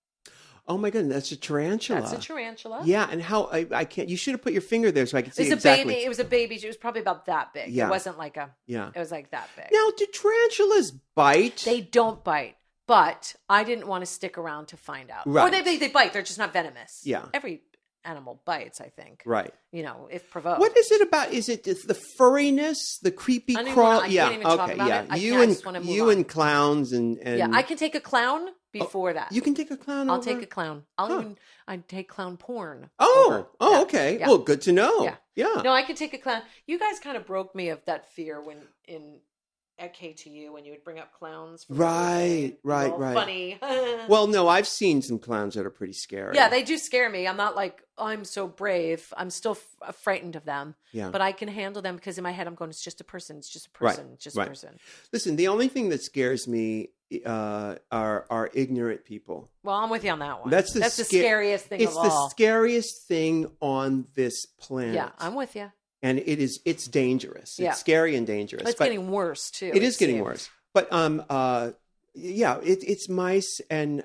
Speaker 2: Oh my goodness, that's a tarantula.
Speaker 3: That's a tarantula.
Speaker 2: Yeah, and how I can't. You should have put your finger there so I could see
Speaker 3: It's
Speaker 2: exactly.
Speaker 3: It was a baby. It was probably about that big.
Speaker 2: Yeah.
Speaker 3: It wasn't like
Speaker 2: Yeah.
Speaker 3: It was like that big.
Speaker 2: Now, do tarantulas bite?
Speaker 3: They don't bite, but I didn't want to stick around to find out.
Speaker 2: Right.
Speaker 3: Or they bite. They're just not venomous.
Speaker 2: Yeah.
Speaker 3: Every animal bites, I think.
Speaker 2: Right.
Speaker 3: If provoked.
Speaker 2: What is it about? Is it the furriness, the creepy crawl?
Speaker 3: I can't even talk about it. I just want to move on.
Speaker 2: And clowns and
Speaker 3: yeah, I can take a clown before that.
Speaker 2: You can take a clown.
Speaker 3: I'll
Speaker 2: over?
Speaker 3: take a clown. I'd take clown porn.
Speaker 2: Oh,
Speaker 3: over.
Speaker 2: okay.
Speaker 3: Yeah.
Speaker 2: Well, good to know. Yeah.
Speaker 3: No, I can take a clown. You guys kind of broke me of that fear at KTU when you would bring up clowns.
Speaker 2: Right.
Speaker 3: Funny.
Speaker 2: Well, no, I've seen some clowns that are pretty scary.
Speaker 3: Yeah, they do scare me. I'm not like, I'm so brave. I'm still frightened of them.
Speaker 2: Yeah.
Speaker 3: But I can handle them because in my head I'm going, it's just a person. It's just a person.
Speaker 2: Right.
Speaker 3: It's just a person.
Speaker 2: Listen, the only thing that scares me are ignorant people.
Speaker 3: Well, I'm with you on that one.
Speaker 2: That's the
Speaker 3: scariest thing of all.
Speaker 2: It's the scariest thing on this planet.
Speaker 3: Yeah, I'm with you.
Speaker 2: and it's dangerous.
Speaker 3: Yeah.
Speaker 2: It's scary and dangerous.
Speaker 3: It's
Speaker 2: but
Speaker 3: getting worse too.
Speaker 2: it is getting
Speaker 3: seems.
Speaker 2: worse. But yeah, it's mice and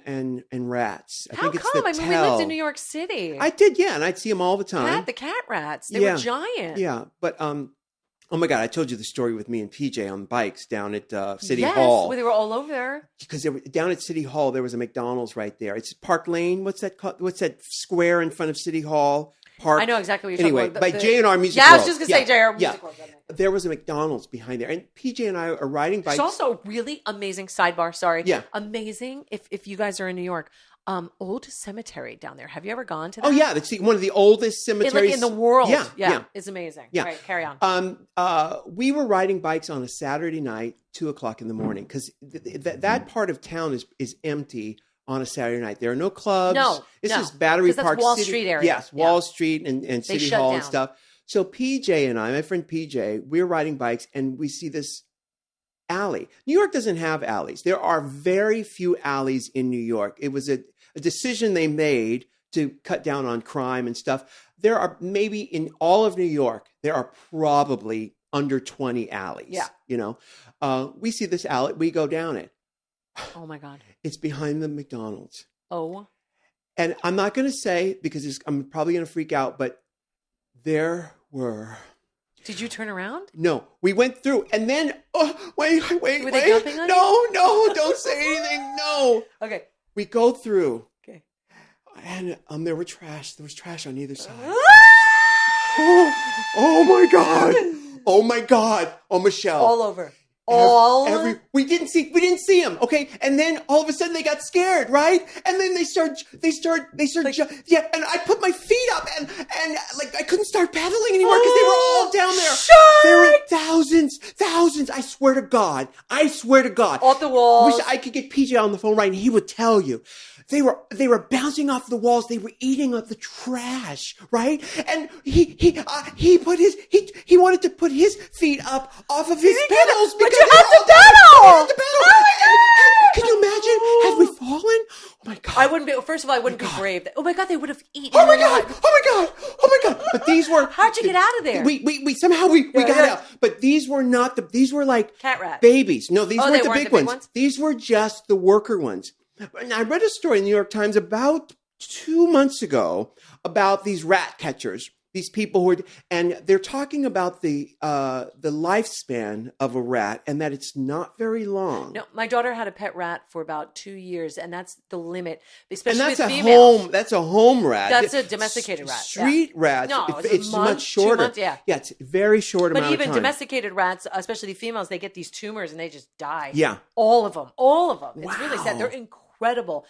Speaker 2: rats. I
Speaker 3: How
Speaker 2: think it's
Speaker 3: come?
Speaker 2: the
Speaker 3: I mean,
Speaker 2: tell.
Speaker 3: we lived in New York City.
Speaker 2: I did, yeah, and I'd see them all the time.
Speaker 3: The cat rats. They
Speaker 2: Yeah.
Speaker 3: were giant.
Speaker 2: Yeah, but oh my God, I told you the story with me and PJ on bikes down at City
Speaker 3: yes,
Speaker 2: Hall.
Speaker 3: they were all over there.
Speaker 2: Because down at City Hall, there was a McDonald's right there. It's Park Lane. What's that called? What's that square in front of City Hall? Park.
Speaker 3: I know exactly what you're
Speaker 2: Anyway,
Speaker 3: talking about.
Speaker 2: by J&R Music
Speaker 3: Yeah, I was
Speaker 2: World.
Speaker 3: just going to say J&R Music
Speaker 2: Yeah.
Speaker 3: World.
Speaker 2: There was a McDonald's behind there. And PJ and I are riding bikes.
Speaker 3: There's also a really amazing sidebar. Sorry.
Speaker 2: Yeah.
Speaker 3: Amazing. If you guys are in New York, old cemetery down there. Have you ever gone to that?
Speaker 2: Oh, yeah. That's one of the oldest cemeteries.
Speaker 3: In the world.
Speaker 2: Yeah.
Speaker 3: Yeah. It's amazing.
Speaker 2: Yeah.
Speaker 3: All right, carry on.
Speaker 2: We were riding bikes on a Saturday night, 2:00 in the morning, because that part of town is empty on a Saturday night. There are no clubs.
Speaker 3: No,
Speaker 2: This
Speaker 3: no.
Speaker 2: is Battery
Speaker 3: 'Cause that's
Speaker 2: Park
Speaker 3: Wall
Speaker 2: City.
Speaker 3: Street area.
Speaker 2: Yes,
Speaker 3: Yeah.
Speaker 2: Wall Street and City
Speaker 3: shut
Speaker 2: Hall
Speaker 3: down.
Speaker 2: and stuff. So PJ and I, my friend PJ, we're riding bikes and we see this alley. New York doesn't have alleys. There are very few alleys in New York. It was a decision they made to cut down on crime and stuff. There are maybe in all of New York, there are probably under 20 alleys.
Speaker 3: Yeah.
Speaker 2: You know, we see this alley, we go down it.
Speaker 3: Oh, my God.
Speaker 2: It's behind the McDonald's.
Speaker 3: Oh.
Speaker 2: And I'm not going to say because I'm probably going to freak out, but there were.
Speaker 3: Did you turn around?
Speaker 2: No, we went through and then, wait.
Speaker 3: Were they jumping on
Speaker 2: No, don't say anything. No.
Speaker 3: Okay.
Speaker 2: We go through
Speaker 3: Okay.
Speaker 2: and there was trash on either side. Oh my God. Oh my God. Oh, Michelle.
Speaker 3: All over.
Speaker 2: We didn't see him. Okay. And then all of a sudden they got scared, right? And then they start, yeah. And I put my feet up and like I couldn't start pedaling anymore because they were all down there. There were thousands. I swear to God.
Speaker 3: Off the walls.
Speaker 2: Wish I could get PJ on the phone right and he would tell you. They were bouncing off the walls. They were eating up the trash, right? And he wanted to put his feet up off of his pedals because
Speaker 3: you had to pedal.
Speaker 2: Oh can you imagine? Had we fallen? Oh my God!
Speaker 3: I wouldn't be. First of all, I wouldn't be brave. Oh my God, they would have eaten.
Speaker 2: Oh my God! But these were.
Speaker 3: How'd you get out of there?
Speaker 2: We somehow got out. But these were not these were like
Speaker 3: cat rat
Speaker 2: babies. No, these weren't
Speaker 3: they
Speaker 2: the
Speaker 3: weren't
Speaker 2: big
Speaker 3: the big
Speaker 2: ones. These were just the worker ones. And I read a story in the New York Times about 2 months ago about these rat catchers. These people and they're talking about the lifespan of a rat and that it's not very long.
Speaker 3: No, my daughter had a pet rat for about 2 years, and that's the limit. Especially
Speaker 2: and that's
Speaker 3: with
Speaker 2: a
Speaker 3: females.
Speaker 2: home. That's a home rat.
Speaker 3: That's a domesticated rat.
Speaker 2: Street rats.
Speaker 3: No,
Speaker 2: it's
Speaker 3: a month,
Speaker 2: much shorter.
Speaker 3: 2 months, yeah.
Speaker 2: It's very short
Speaker 3: But
Speaker 2: amount of
Speaker 3: even
Speaker 2: time.
Speaker 3: domesticated rats, especially the females, they get these tumors and they just die.
Speaker 2: Yeah.
Speaker 3: All of them. It's
Speaker 2: Wow.
Speaker 3: really sad. They're incredible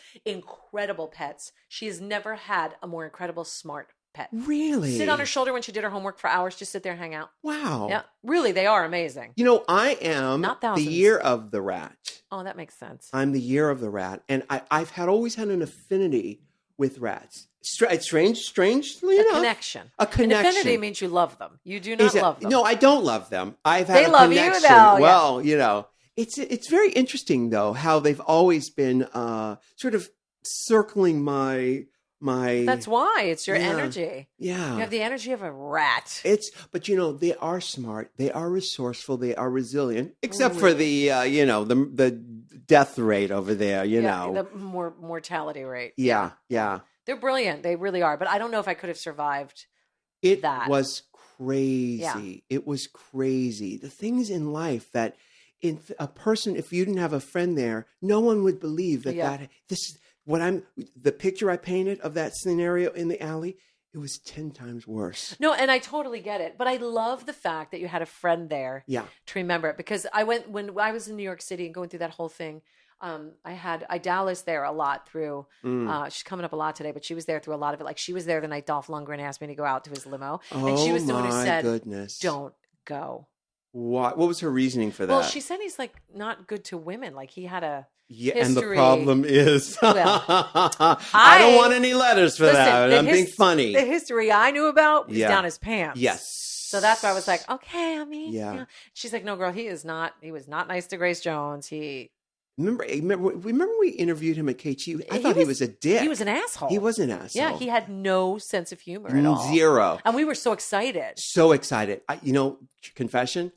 Speaker 3: pets. She has never had a more incredible, smart pet.
Speaker 2: Really?
Speaker 3: Sit on her shoulder when she did her homework for hours, just sit there and hang out.
Speaker 2: Wow.
Speaker 3: Yeah, really, they are amazing.
Speaker 2: You know, I am
Speaker 3: Not
Speaker 2: the
Speaker 3: thousands.
Speaker 2: year of the rat.
Speaker 3: Oh, that makes sense.
Speaker 2: I'm the year of the rat, and I've always had an affinity with rats. It's strangely enough,
Speaker 3: Connection.
Speaker 2: A connection.
Speaker 3: An affinity means you love them. You do not love them.
Speaker 2: No, I don't love them. I've had
Speaker 3: They
Speaker 2: a
Speaker 3: love you,
Speaker 2: connection.
Speaker 3: though, yeah.
Speaker 2: Well, you know, it's very interesting though how they've always been sort of circling my.
Speaker 3: That's why it's your
Speaker 2: Yeah.
Speaker 3: energy.
Speaker 2: Yeah.
Speaker 3: You have the energy of a rat.
Speaker 2: But you know, they are smart, they are resourceful, they are resilient, except for the the death rate over there, you know.
Speaker 3: The mortality rate.
Speaker 2: Yeah.
Speaker 3: They're brilliant. They really are. But I don't know if I could have survived
Speaker 2: It
Speaker 3: that.
Speaker 2: was crazy.
Speaker 3: Yeah.
Speaker 2: It was crazy. The things in life that a person, if you didn't have a friend there, no one would believe that the picture I painted of that scenario in the alley, it was 10 times worse.
Speaker 3: No, and I totally get it. But I love the fact that you had a friend there to remember it. Because when I was in New York City and going through that whole thing, I Dallas there a lot through, she's coming up a lot today, but she was there through a lot of it. Like she was there the night Dolph Lundgren asked me to go out to his limo. And she was the one who said,
Speaker 2: goodness.
Speaker 3: don't go.
Speaker 2: What was her reasoning for that?
Speaker 3: Well, she said he's like not good to women. Like he had a history.
Speaker 2: And the problem is,
Speaker 3: Well,
Speaker 2: I don't want any letters for that. I'm being funny.
Speaker 3: The history I knew about was down his pants.
Speaker 2: Yes.
Speaker 3: So that's why I was like, okay, I mean,
Speaker 2: Yeah.
Speaker 3: you know. She's like, no, girl, he was not nice to Grace Jones.
Speaker 2: remember we interviewed him at KT? I thought he was a dick.
Speaker 3: He was an asshole.
Speaker 2: He was an asshole.
Speaker 3: Yeah, he had no sense of humor at all.
Speaker 2: Zero.
Speaker 3: And we were so excited.
Speaker 2: So excited. Confession,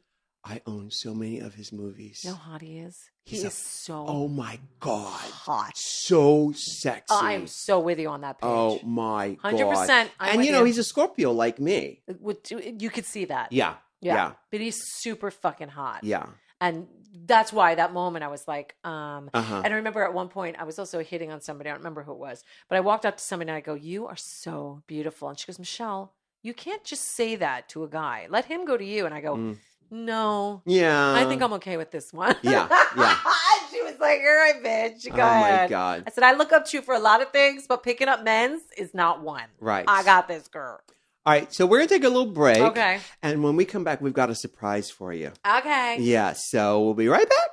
Speaker 2: I own so many of his movies.
Speaker 3: You know how hot he is? He is so
Speaker 2: oh my God.
Speaker 3: hot.
Speaker 2: So sexy.
Speaker 3: I am so with you on that page.
Speaker 2: Oh my
Speaker 3: 100%.
Speaker 2: God. And he's a Scorpio like me.
Speaker 3: You could see that.
Speaker 2: Yeah.
Speaker 3: But he's super fucking hot.
Speaker 2: Yeah.
Speaker 3: And that's why that moment I was like,
Speaker 2: Uh-huh.
Speaker 3: and I remember at one point I was also hitting on somebody. I don't remember who it was, but I walked up to somebody and I go, "You are so beautiful." And she goes, "Michelle, you can't just say that to a guy. Let him go to you." And I go, "No.
Speaker 2: Yeah.
Speaker 3: I think I'm okay with this one."
Speaker 2: Yeah.
Speaker 3: She was like, "All right, bitch. Go
Speaker 2: Oh
Speaker 3: ahead."
Speaker 2: my God.
Speaker 3: I said, "I look up to you for a lot of things, but picking up men's is not one."
Speaker 2: Right.
Speaker 3: I got this, girl.
Speaker 2: All right. So we're going to take a little break.
Speaker 3: Okay.
Speaker 2: And when we come back, we've got a surprise for you.
Speaker 3: Okay.
Speaker 2: Yeah. So we'll be right back.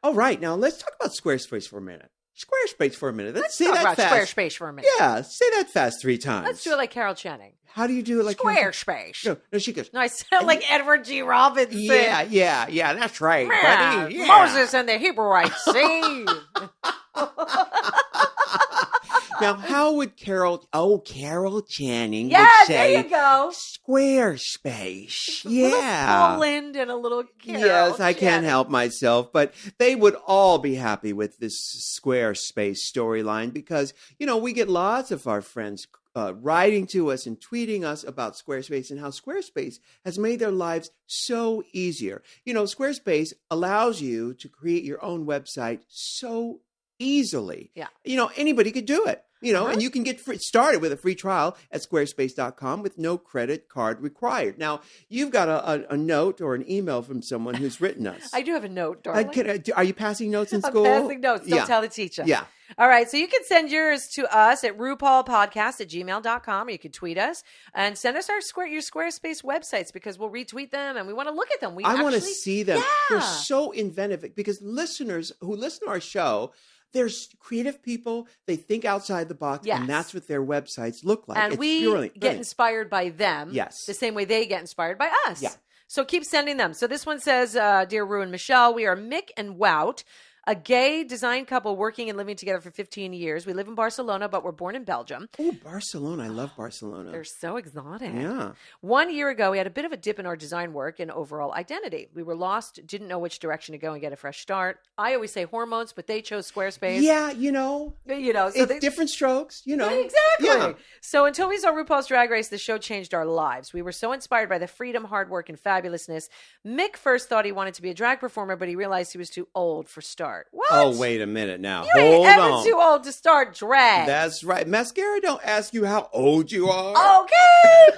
Speaker 2: All right. Now let's talk about Squarespace for a minute. Squarespace for a minute. Let's say
Speaker 3: talk
Speaker 2: that
Speaker 3: about
Speaker 2: fast.
Speaker 3: Squarespace for a minute.
Speaker 2: Yeah. Say that fast 3 times.
Speaker 3: Let's do it like Carol Channing.
Speaker 2: How do you do it like
Speaker 3: Squarespace.
Speaker 2: No, she goes.
Speaker 3: No, I sound like Edward G. Robinson.
Speaker 2: Yeah, that's right,
Speaker 3: Yeah,
Speaker 2: buddy. Yeah.
Speaker 3: Moses and the Hebrewites. See?
Speaker 2: Now, how would Carol Channing
Speaker 3: Yeah,
Speaker 2: would say
Speaker 3: there you go.
Speaker 2: Squarespace?
Speaker 3: A little
Speaker 2: Yeah.
Speaker 3: Poland and a little Carol
Speaker 2: Yes, I can't
Speaker 3: Channing.
Speaker 2: help myself, but they would all be happy with this Squarespace storyline because, we get lots of our friends writing to us and tweeting us about Squarespace and how Squarespace has made their lives so easier. Squarespace allows you to create your own website so easily.
Speaker 3: Yeah.
Speaker 2: Anybody could do it. And you can get started with a free trial at squarespace.com with no credit card required. Now, you've got a note or an email from someone who's written us.
Speaker 3: I do have a note, darling.
Speaker 2: Are you passing notes in
Speaker 3: I'm
Speaker 2: school?
Speaker 3: passing notes. Don't
Speaker 2: Yeah.
Speaker 3: tell the teacher.
Speaker 2: Yeah.
Speaker 3: All right. So you can send yours to us at RuPaulPodcast@gmail.com, or you can tweet us and send us your Squarespace websites because we'll retweet them and we want to look at them.
Speaker 2: I want to see them.
Speaker 3: Yeah.
Speaker 2: They're so inventive because listeners who listen to our show, they're creative people. They think outside the box,
Speaker 3: Yes.
Speaker 2: and that's what their websites look like.
Speaker 3: And
Speaker 2: It's
Speaker 3: we
Speaker 2: brilliant.
Speaker 3: get inspired by them.
Speaker 2: Yes.
Speaker 3: The same way they get inspired by us.
Speaker 2: Yeah.
Speaker 3: So keep sending them. So this one says, Dear Ru and Michelle, we are Mick and Wout, a gay design couple working and living together for 15 years. We live in Barcelona, but we're born in Belgium.
Speaker 2: Oh, Barcelona. I love Barcelona.
Speaker 3: They're so exotic.
Speaker 2: Yeah.
Speaker 3: 1 year ago, we had a bit of a dip in our design work and overall identity. We were lost, didn't know which direction to go and get a fresh start. I always say hormones, but they chose Squarespace.
Speaker 2: Yeah,
Speaker 3: So
Speaker 2: it's different strokes,
Speaker 3: Exactly.
Speaker 2: Yeah.
Speaker 3: So until we saw RuPaul's Drag Race, the show changed our lives. We were so inspired by the freedom, hard work, and fabulousness. Mick first thought he wanted to be a drag performer, but he realized he was too old for start. What?
Speaker 2: Oh, wait a minute now.
Speaker 3: You ain't
Speaker 2: Hold
Speaker 3: ever
Speaker 2: on.
Speaker 3: too old to start drag.
Speaker 2: That's right. Mascara don't ask you how old you are.
Speaker 3: Okay.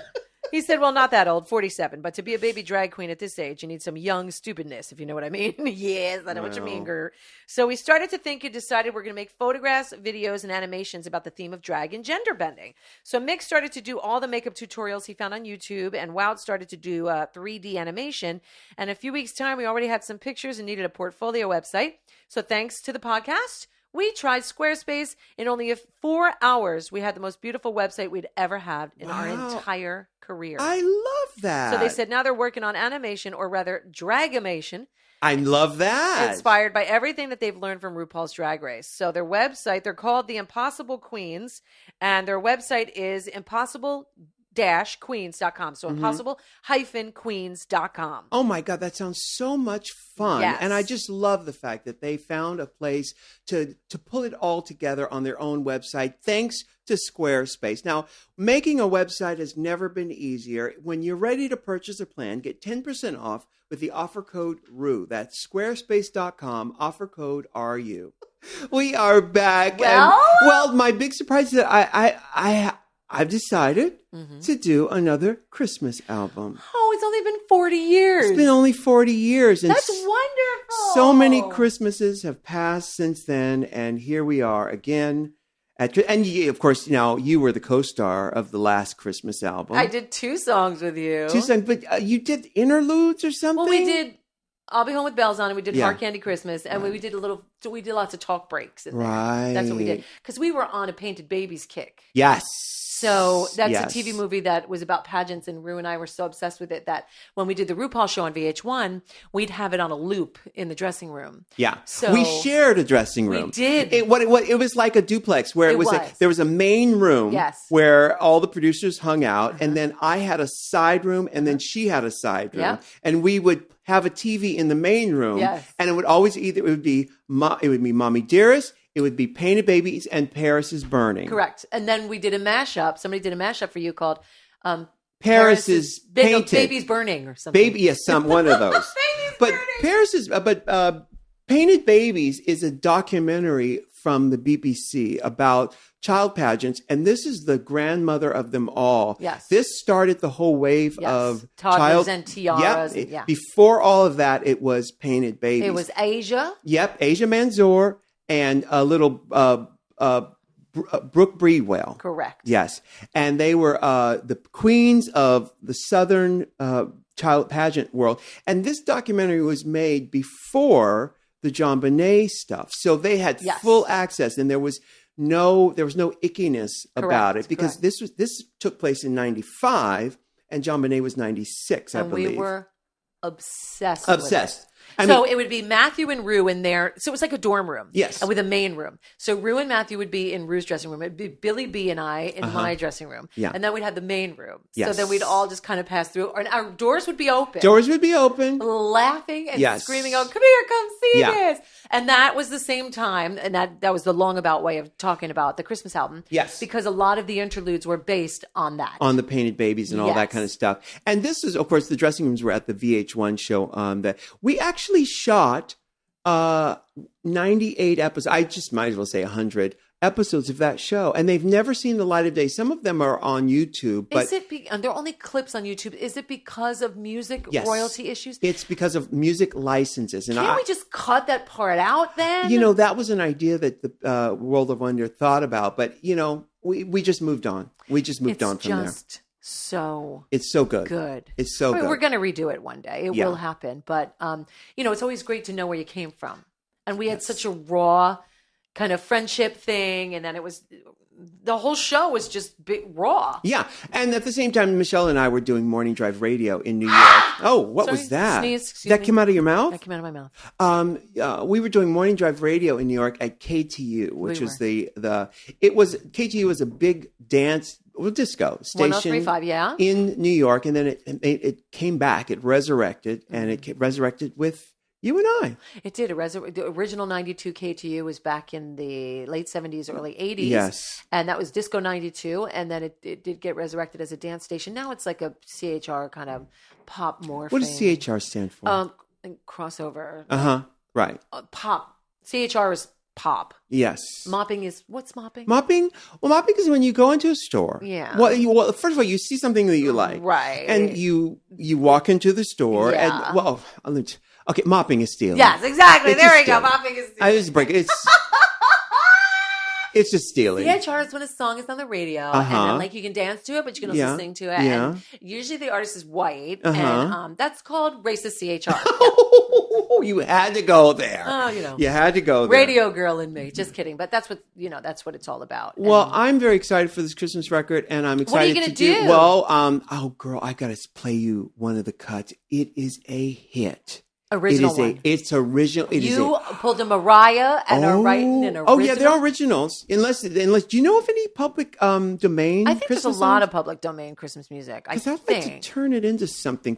Speaker 3: He said, well, not that old, 47. But to be a baby drag queen at this age, you need some young stupidness, if you know what I mean. Yes, I know what you mean, girl. So we started to think and decided we're going to make photographs, videos, and animations about the theme of drag and gender bending. So Mick started to do all the makeup tutorials he found on YouTube, and Wout started to do 3D animation. And a few weeks' time, we already had some pictures and needed a portfolio website. So thanks to the podcast, we tried Squarespace. In only 4 hours, we had the most beautiful website we'd ever had in our entire career.
Speaker 2: I love that.
Speaker 3: So they said now they're working on animation, or rather dragamation,
Speaker 2: I love that.
Speaker 3: inspired by everything that they've learned from RuPaul's Drag Race. So their website, they're called the Impossible Queens, and their website is impossible-queens.com. So impossible-queens.com.
Speaker 2: Oh my God, that sounds so much fun.
Speaker 3: Yes.
Speaker 2: And I just love the fact that they found a place to pull it all together on their own website, thanks to Squarespace. Now, making a website has never been easier. When you're ready to purchase a plan, get 10% off with the offer code RU. That's squarespace.com, offer code RU. We are back.
Speaker 3: Well?
Speaker 2: My big surprise is that I've decided to do another Christmas album.
Speaker 3: Oh, it's only been 40 years.
Speaker 2: It's been only 40 years. And
Speaker 3: That's wonderful.
Speaker 2: so many Christmases have passed since then. And here we are again. And of course, you were the co-star of the last Christmas album.
Speaker 3: I did 2 songs with you.
Speaker 2: 2 songs, but you did interludes or something?
Speaker 3: Well, we did I'll Be Home with Bells On, and we did
Speaker 2: Yeah.
Speaker 3: Hard Candy Christmas, and we did we did lots of talk breaks in there.
Speaker 2: Right.
Speaker 3: That's what we did. Because we were on a Painted Babies kick.
Speaker 2: Yes.
Speaker 3: So that's
Speaker 2: Yes.
Speaker 3: a TV movie that was about pageants, and Rue and I were so obsessed with it that when we did the RuPaul show on VH1, we'd have it on a loop in the dressing room.
Speaker 2: Yeah.
Speaker 3: So
Speaker 2: we shared a dressing room.
Speaker 3: We did.
Speaker 2: It was like a duplex where
Speaker 3: It was.
Speaker 2: there was a main room
Speaker 3: Yes.
Speaker 2: where all the producers hung out, and then I had a side room, and then she had a side room,
Speaker 3: Yeah.
Speaker 2: and we would have a TV in the main room,
Speaker 3: Yes.
Speaker 2: and it would always it would be Mommy Dearest, it would be Painted Babies, and Paris is Burning.
Speaker 3: Correct. And then we did a mashup. Somebody did a mashup for you called
Speaker 2: Paris is Painted.
Speaker 3: Baby's Burning or something.
Speaker 2: Baby, yes, one of those. But Painted Babies is a documentary from the BBC about child pageants, and this is the grandmother of them all.
Speaker 3: Yes.
Speaker 2: This started the whole wave
Speaker 3: Yes.
Speaker 2: of
Speaker 3: Toddlers and tiaras.
Speaker 2: Yep.
Speaker 3: Yeah.
Speaker 2: Before all of that, it was Painted Babies.
Speaker 3: It was Asia.
Speaker 2: Yep, Asia Manzoor and a little Brooke Breedwell.
Speaker 3: Correct.
Speaker 2: Yes. And they were the queens of the Southern child pageant world. And this documentary was made before the John Bonet stuff. So they had
Speaker 3: Yes.
Speaker 2: full access, and there was no ickiness about it, because
Speaker 3: correct.
Speaker 2: this took place in 95 and John Bonet was 96, I
Speaker 3: And
Speaker 2: believe.
Speaker 3: we were obsessed. With
Speaker 2: Obsessed.
Speaker 3: it.
Speaker 2: I
Speaker 3: So
Speaker 2: mean,
Speaker 3: it would be Matthew and Rue in there. So it was like a dorm room.
Speaker 2: Yes.
Speaker 3: And with a main room. So Rue and Matthew would be in Rue's dressing room. It'd be Billy B and I in my dressing room.
Speaker 2: Yeah.
Speaker 3: And then we'd have the main room. So
Speaker 2: Yes.
Speaker 3: then we'd all just kind of pass through. And our doors would be open.
Speaker 2: doors would be open.
Speaker 3: Laughing and
Speaker 2: Yes.
Speaker 3: screaming, "Oh, come here, come see
Speaker 2: Yeah.
Speaker 3: this." And that was the same time, and that was the long about way of talking about the Christmas album.
Speaker 2: Yes.
Speaker 3: Because a lot of the interludes were based on that.
Speaker 2: On the Painted Babies and all that
Speaker 3: Yes.
Speaker 2: kind of stuff. And this is, of course, the dressing rooms were at the VH1 show that we actually shot 98 episodes. I just might as well say 100 episodes of that show. And they've never seen the light of day. Some of them are on YouTube, but
Speaker 3: and there are only clips on YouTube. Is it because of music
Speaker 2: Yes.
Speaker 3: royalty issues?
Speaker 2: it's because of music licenses. And
Speaker 3: Can't we just cut that part out then?
Speaker 2: that was an idea that the World of Wonder thought about, but we just moved on. We just moved on from there.
Speaker 3: So
Speaker 2: It's so good.
Speaker 3: good.
Speaker 2: It's so good.
Speaker 3: We're going to redo it one day. It
Speaker 2: Yeah.
Speaker 3: will happen. But, it's always great to know where you came from. And we had such a raw kind of friendship thing. And then the whole show was just raw.
Speaker 2: Yeah. And at the same time, Michelle and I were doing morning drive radio in New York. Oh, what
Speaker 3: Sorry,
Speaker 2: was that?
Speaker 3: sneeze, excuse
Speaker 2: that
Speaker 3: me.
Speaker 2: came out of your mouth?
Speaker 3: That came out of my mouth.
Speaker 2: We were doing morning drive radio in New York at KTU, which
Speaker 3: We
Speaker 2: was KTU was a big disco station
Speaker 3: 1035, yeah.
Speaker 2: in New York. And then it came back, it resurrected, and it resurrected with you and I.
Speaker 3: It did. The original 92 KTU was back in the late 70s, early 80s.
Speaker 2: Yes.
Speaker 3: And that was Disco 92. And then it did get resurrected as a dance station. Now it's like a CHR kind of pop morphing.
Speaker 2: What does CHR stand for?
Speaker 3: Crossover.
Speaker 2: Right.
Speaker 3: Pop. CHR is pop.
Speaker 2: Yes.
Speaker 3: Mopping is, what's mopping?
Speaker 2: Mopping? Well, mopping is when you go into a store.
Speaker 3: Yeah.
Speaker 2: Well, first of all, you see something that you like.
Speaker 3: Right.
Speaker 2: And you walk into the store
Speaker 3: Yeah.
Speaker 2: and, okay, mopping is stealing.
Speaker 3: Yes, exactly.
Speaker 2: It's
Speaker 3: There
Speaker 2: just
Speaker 3: we go.
Speaker 2: stealing.
Speaker 3: Mopping is.
Speaker 2: I just break it. It's just stealing.
Speaker 3: CHR is when a song is on the radio, and then, like, you can dance to it, but you can also
Speaker 2: Yeah.
Speaker 3: sing to it.
Speaker 2: Yeah.
Speaker 3: And usually the artist is white,
Speaker 2: Uh-huh.
Speaker 3: and that's called racist CHR.
Speaker 2: You had to go there.
Speaker 3: Oh,
Speaker 2: You had to go there.
Speaker 3: Radio girl in me. Just kidding. But that's what it's all about.
Speaker 2: Well,
Speaker 3: And
Speaker 2: I'm very excited for this Christmas record, and I'm excited
Speaker 3: What are you gonna
Speaker 2: to
Speaker 3: do?
Speaker 2: Well, oh girl, I gotta play you one of the cuts. It is a hit.
Speaker 3: original
Speaker 2: it is
Speaker 3: one.
Speaker 2: It's original. It is
Speaker 3: You pulled a Mariah and are writing an original.
Speaker 2: Oh yeah, they're originals. Unless do you know of any public domain?
Speaker 3: I think there's a
Speaker 2: Christmas
Speaker 3: lot
Speaker 2: songs?
Speaker 3: of public domain Christmas music. I
Speaker 2: Because I'd like to
Speaker 3: think.
Speaker 2: turn it into something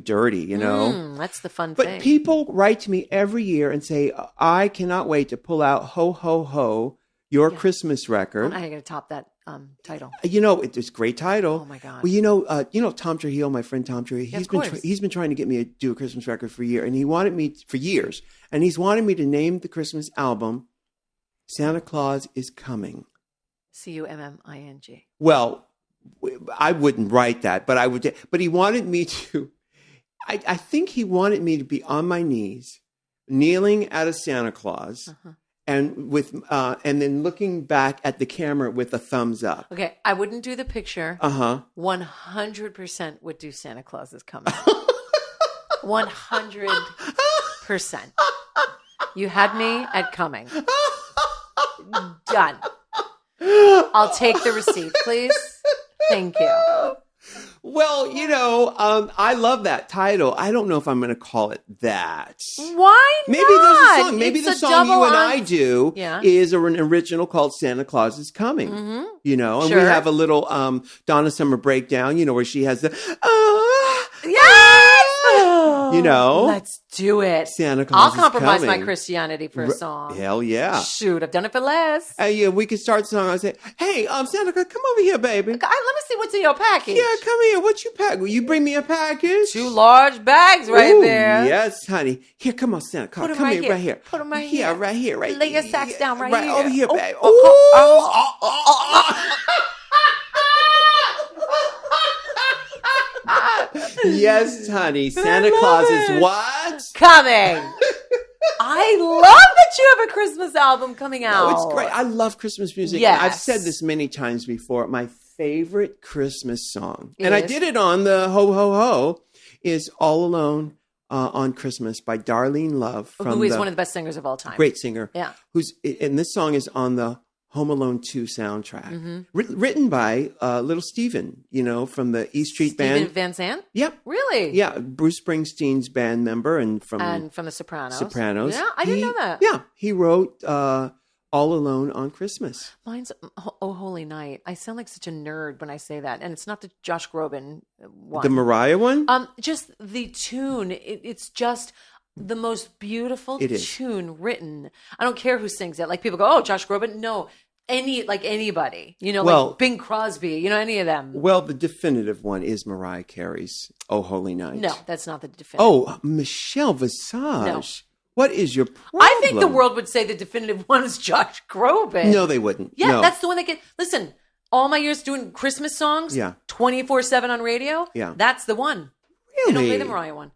Speaker 2: dirty,
Speaker 3: That's the fun
Speaker 2: But
Speaker 3: thing.
Speaker 2: people write to me every year and say, I cannot wait to pull out Ho Ho Ho, your Christmas record.
Speaker 3: How are you going to top that title?
Speaker 2: It's a great title.
Speaker 3: Oh, my God.
Speaker 2: Well, Tom Trujillo, my friend Tom Trujillo,
Speaker 3: of
Speaker 2: he's been trying to get me to do a Christmas record for a year, and he wanted me for years, and he's wanted me to name the Christmas album Santa Claus is Coming.
Speaker 3: CUMMING.
Speaker 2: Well, I wouldn't write that, but I would. But he wanted me to. I think he wanted me to be on my knees, kneeling at a Santa Claus, and then looking back at the camera with a thumbs up.
Speaker 3: Okay, I wouldn't do the picture. 100% would do Santa Claus is Coming. 100%. You had me at coming. Done. I'll take the receipt, please. Thank you.
Speaker 2: Well, I love that title. I don't know if I'm going to call it that.
Speaker 3: Why not?
Speaker 2: Maybe there's a song. Maybe
Speaker 3: It's
Speaker 2: the
Speaker 3: a
Speaker 2: song you
Speaker 3: double
Speaker 2: and I do
Speaker 3: Yeah.
Speaker 2: is an original called Santa Claus is Coming.
Speaker 3: Mm-hmm.
Speaker 2: And
Speaker 3: Sure.
Speaker 2: we have a little Donna Summer breakdown, where she has the,
Speaker 3: Yes! Let's do it.
Speaker 2: Santa Claus
Speaker 3: I'll compromise
Speaker 2: is coming.
Speaker 3: my Christianity for a song.
Speaker 2: Hell yeah.
Speaker 3: Shoot, I've done it for less.
Speaker 2: Yeah, we could start the song. I say, hey, Santa Claus, come over here, baby.
Speaker 3: Let me see what's in your package.
Speaker 2: Yeah, come here. What you pack? Will you bring me a package?
Speaker 3: 2 large bags right
Speaker 2: Ooh,
Speaker 3: there.
Speaker 2: Yes, honey. Here, come on, Santa Claus.
Speaker 3: Put 'em
Speaker 2: Come
Speaker 3: right
Speaker 2: here, right
Speaker 3: here.
Speaker 2: here.
Speaker 3: Put 'em right
Speaker 2: Yeah,
Speaker 3: here.
Speaker 2: right here, right
Speaker 3: Lay your sacks down right here.
Speaker 2: over here,
Speaker 3: Oh,
Speaker 2: baby. Yes, honey. Santa Claus is what?
Speaker 3: Coming. I love that you have a Christmas album coming out.
Speaker 2: Oh, it's great. I love Christmas music.
Speaker 3: Yes.
Speaker 2: I've said this many times before. My favorite Christmas song, and I
Speaker 3: Is?
Speaker 2: did it on the Ho Ho Ho, is All Alone on Christmas by Darlene Love.
Speaker 3: Who is one of the best singers of all time.
Speaker 2: Great singer.
Speaker 3: Yeah.
Speaker 2: And this song is on the Home Alone 2 soundtrack.
Speaker 3: Mm-hmm.
Speaker 2: Written by Little Steven, from the E Street
Speaker 3: Steven
Speaker 2: Band.
Speaker 3: Van Zandt?
Speaker 2: Yep.
Speaker 3: Really?
Speaker 2: Yeah, Bruce Springsteen's band member and from
Speaker 3: The Sopranos.
Speaker 2: Sopranos.
Speaker 3: Yeah, I didn't know that.
Speaker 2: Yeah, he wrote All Alone on Christmas.
Speaker 3: Mine's Oh Holy Night. I sound like such a nerd when I say that. And it's not the Josh Groban one.
Speaker 2: The Mariah one?
Speaker 3: Just the tune. It's just the most beautiful
Speaker 2: It is.
Speaker 3: tune written. I don't care who sings it. Like people go, oh, Josh Groban. No, anybody.
Speaker 2: Well-
Speaker 3: like Bing Crosby. Any of them.
Speaker 2: Well, the definitive one is Mariah Carey's Oh Holy Night.
Speaker 3: No, that's not the definitive.
Speaker 2: Oh, Michelle Visage.
Speaker 3: No.
Speaker 2: What is your problem?
Speaker 3: I think the world would say the definitive one is Josh Groban.
Speaker 2: No, they wouldn't.
Speaker 3: Yeah,
Speaker 2: No.
Speaker 3: that's the one that listen, all my years doing Christmas songs,
Speaker 2: Yeah.
Speaker 3: 24/7 on radio,
Speaker 2: Yeah.
Speaker 3: that's the one.
Speaker 2: Really?
Speaker 3: They don't play the Mariah one.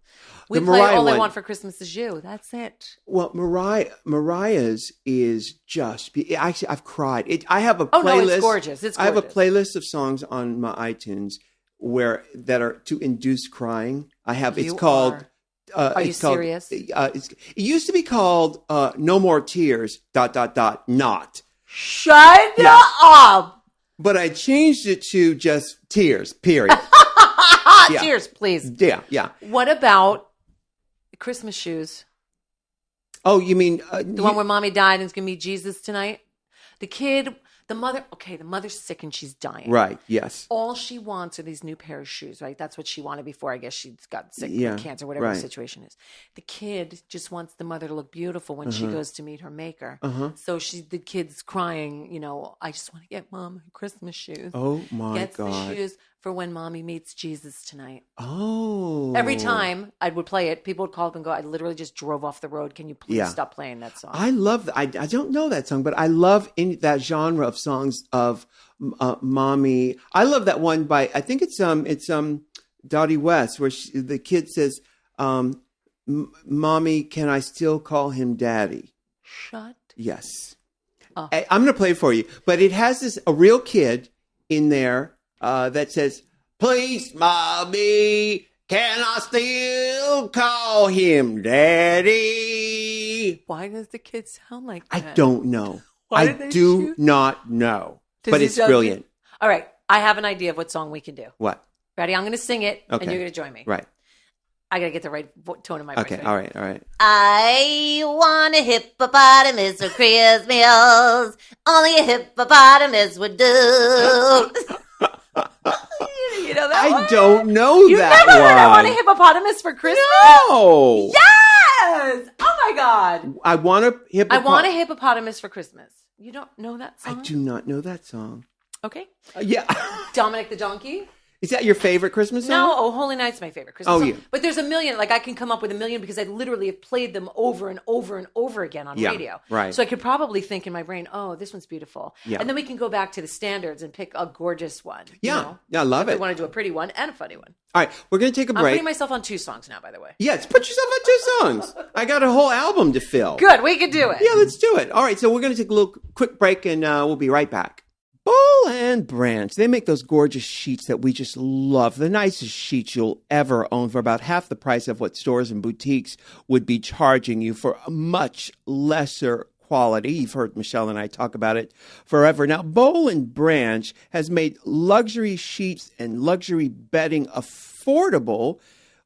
Speaker 3: We
Speaker 2: The
Speaker 3: play
Speaker 2: Mariah
Speaker 3: All I
Speaker 2: one-
Speaker 3: Want for Christmas Is You. That's it.
Speaker 2: Well, Mariah's is just. Actually, I've cried. I have a playlist.
Speaker 3: Oh, no, it's gorgeous. It's
Speaker 2: I have a
Speaker 3: gorgeous.
Speaker 2: playlist of songs on my iTunes that are to induce crying. I have. It's
Speaker 3: You
Speaker 2: called.
Speaker 3: are. Are you
Speaker 2: it's called-
Speaker 3: serious?
Speaker 2: It used to be called "No More Tears." ... Not.
Speaker 3: Shut
Speaker 2: Yeah.
Speaker 3: up.
Speaker 2: But I changed it to just tears. Period. Yeah.
Speaker 3: Cheers, please.
Speaker 2: Yeah.
Speaker 3: What about Christmas shoes?
Speaker 2: Oh, you mean
Speaker 3: The one where mommy died and is going to meet Jesus tonight? The mother's sick and she's dying.
Speaker 2: Right. Yes.
Speaker 3: All she wants are these new pair of shoes, right? That's what she wanted before. I guess she's got sick
Speaker 2: Yeah,
Speaker 3: with cancer, whatever
Speaker 2: right.
Speaker 3: the situation is. The kid just wants the mother to look beautiful when she goes to meet her maker. So the kid's crying, I just want to get mom Christmas shoes.
Speaker 2: Oh my
Speaker 3: Gets
Speaker 2: God.
Speaker 3: the shoes for when mommy meets Jesus tonight.
Speaker 2: Oh.
Speaker 3: Every time I would play it, people would call up and go, I literally just drove off the road. Can you please
Speaker 2: Yeah.
Speaker 3: stop playing that song?
Speaker 2: I love that. I don't know that song, but I love that genre of songs of mommy. I love that one by, I think it's Dottie West, where the kid says, "Mommy, can I still call him daddy?"
Speaker 3: Shut.
Speaker 2: Yes.
Speaker 3: Oh.
Speaker 2: I'm going to play it for you, but it has a real kid in there that says, "Please, mommy, can I still call him daddy?"
Speaker 3: Why does the kid sound like
Speaker 2: I
Speaker 3: that?
Speaker 2: don't know.
Speaker 3: Why
Speaker 2: I
Speaker 3: did they
Speaker 2: do
Speaker 3: shoot?
Speaker 2: not know.
Speaker 3: Does
Speaker 2: But
Speaker 3: he
Speaker 2: it's
Speaker 3: sound-
Speaker 2: brilliant.
Speaker 3: All right. I have an idea of what song we can do.
Speaker 2: What?
Speaker 3: Ready? I'm going to sing it,
Speaker 2: Okay.
Speaker 3: and you're going to join me.
Speaker 2: Right.
Speaker 3: I got to get the right tone in my voice.
Speaker 2: Okay.
Speaker 3: Ready?
Speaker 2: All right.
Speaker 1: I want a hippopotamus for Christmas. Only a hippopotamus would do.
Speaker 3: You know that one?
Speaker 2: I don't know
Speaker 3: You
Speaker 2: that
Speaker 3: never
Speaker 2: one.
Speaker 3: heard I Want a Hippopotamus for Christmas?
Speaker 2: No.
Speaker 3: Yes! Oh my God.
Speaker 2: I want a
Speaker 3: I Want a Hippopotamus for Christmas. You don't know that
Speaker 2: I
Speaker 3: song?
Speaker 2: do not know that song.
Speaker 3: Okay.
Speaker 2: Yeah.
Speaker 3: Dominic the Donkey?
Speaker 2: Is that your favorite Christmas song?
Speaker 3: No, Oh Holy Night's my favorite Christmas
Speaker 2: Oh,
Speaker 3: song.
Speaker 2: yeah.
Speaker 3: But there's a million. Like I can come up with a million because I literally have played them over and over and over again on
Speaker 2: Yeah,
Speaker 3: radio.
Speaker 2: right.
Speaker 3: So I could probably think in my brain, oh, this one's beautiful.
Speaker 2: Yeah.
Speaker 3: And then we can go back to the standards and pick a gorgeous one.
Speaker 2: Yeah.
Speaker 3: You know?
Speaker 2: Yeah, I love
Speaker 3: If
Speaker 2: it.
Speaker 3: we want to do a pretty one and a funny one.
Speaker 2: All right. We're going to take a
Speaker 3: I'm
Speaker 2: break.
Speaker 3: putting myself on 2 songs now, by the way.
Speaker 2: Yes. Put yourself on 2 songs. I got a whole album to fill.
Speaker 3: Good, we can do it.
Speaker 2: Yeah, let's do it. All right. So we're going to take a little quick break and we'll be right back. Boll and Branch. They make those gorgeous sheets that we just love. The nicest sheets you'll ever own for about half the price of what stores and boutiques would be charging you for a much lesser quality. You've heard Michelle and I talk about it forever. Now, Bowl and Branch has made luxury sheets and luxury bedding affordable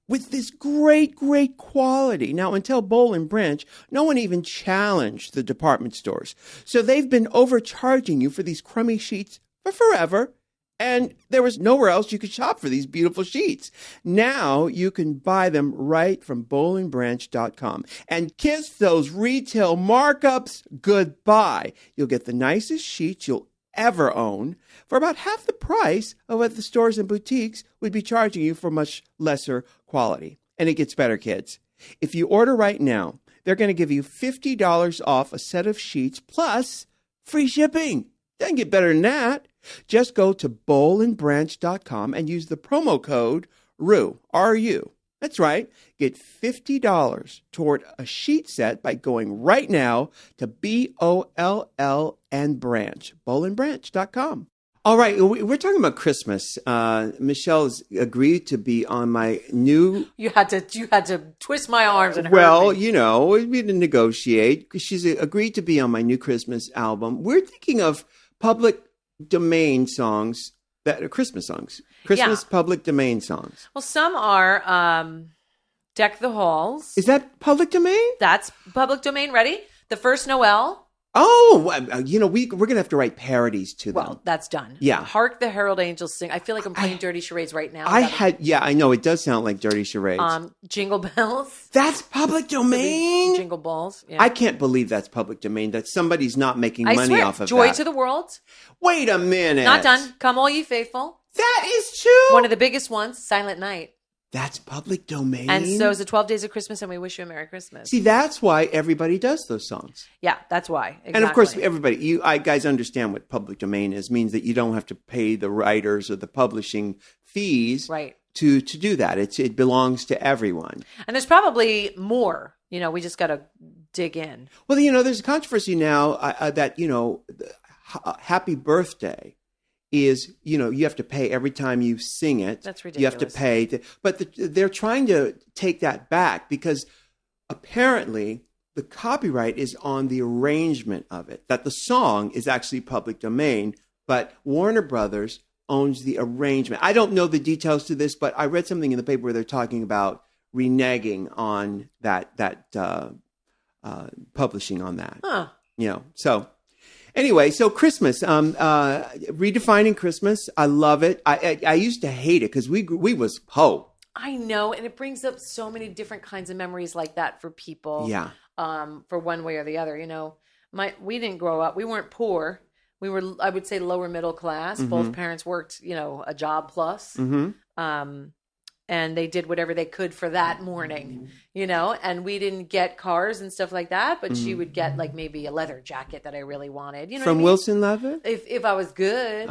Speaker 2: with this great, great quality. Now, until Bowl and Branch, no one even challenged the department stores. So they've been overcharging you for these crummy sheets for forever. And there was nowhere else you could shop for these beautiful sheets. Now you can buy them right from bowlandbranch.com and kiss those retail markups goodbye. You'll get the nicest sheets you'll ever own for about half the price of what the stores and boutiques would be charging you for much lesser quality. And it gets better, kids. If you order right now, they're going to give you $50 off a set of sheets plus free shipping. Doesn't get better than that. Just go to bowlandbranch.com and use the promo code RU, R-U. That's right. Get $50 toward a sheet set by going right now to BOLL and Branch, bowlandbranch.com. All right, we're talking about Christmas. Michelle's agreed to be on my new...
Speaker 3: You had to twist my arms and hurt
Speaker 2: Well,
Speaker 3: me.
Speaker 2: you know, we had to negotiate. She's agreed to be on my new Christmas album. We're thinking of public domain songs that are Christmas songs. Christmas public domain songs.
Speaker 3: Well, some are Deck the Halls.
Speaker 2: Is that public domain?
Speaker 3: That's public domain. Ready? The First Noel.
Speaker 2: Oh, you know, we're going to have to write parodies to them.
Speaker 3: Well, that's done.
Speaker 2: Yeah.
Speaker 3: Hark the Herald Angels Sing. I feel like I'm playing Dirty Charades right now.
Speaker 2: I know, it does sound like Dirty Charades.
Speaker 3: Jingle Bells.
Speaker 2: That's public domain?
Speaker 3: Jingle Balls. Yeah.
Speaker 2: I can't believe that's public domain, that somebody's not making money off of
Speaker 3: Joy
Speaker 2: that.
Speaker 3: to the World.
Speaker 2: Wait a minute.
Speaker 3: Not done. Come All Ye Faithful.
Speaker 2: That is true.
Speaker 3: One of the biggest ones, Silent Night.
Speaker 2: That's public domain.
Speaker 3: And so is the 12 Days of Christmas, and we wish you a Merry Christmas.
Speaker 2: See, that's why everybody does those songs.
Speaker 3: Yeah, that's why. Exactly.
Speaker 2: And of course, everybody, you guys understand what public domain is. It means that you don't have to pay the writers or the publishing fees
Speaker 3: right.
Speaker 2: to do that. It belongs to everyone.
Speaker 3: And there's probably more. You know, we just got to dig in.
Speaker 2: Well, you know, there's a controversy now that, you know, Happy Birthday is, you know, you have to pay every time you sing it.
Speaker 3: That's ridiculous.
Speaker 2: You have to pay. But they're trying to take that back because apparently the copyright is on the arrangement of it, that the song is actually public domain, but Warner Brothers owns the arrangement. I don't know the details to this, but I read something in the paper where they're talking about reneging on that publishing on that.
Speaker 3: Huh.
Speaker 2: You know, so... Anyway, so Christmas, redefining Christmas. I love it. I used to hate it because we was po.
Speaker 3: I know, and it brings up so many different kinds of memories like that for people.
Speaker 2: Yeah.
Speaker 3: For one way or the other, you know, we didn't grow up. We weren't poor. We were, I would say, lower middle class.
Speaker 2: Mm-hmm.
Speaker 3: Both parents worked, you know, a job plus.
Speaker 2: Mm-hmm.
Speaker 3: And they did whatever they could for that morning, you know, and we didn't get cars and stuff like that, but she would get like maybe a leather jacket that I really wanted, you know,
Speaker 2: From Wilson Levitt?
Speaker 3: If I was good,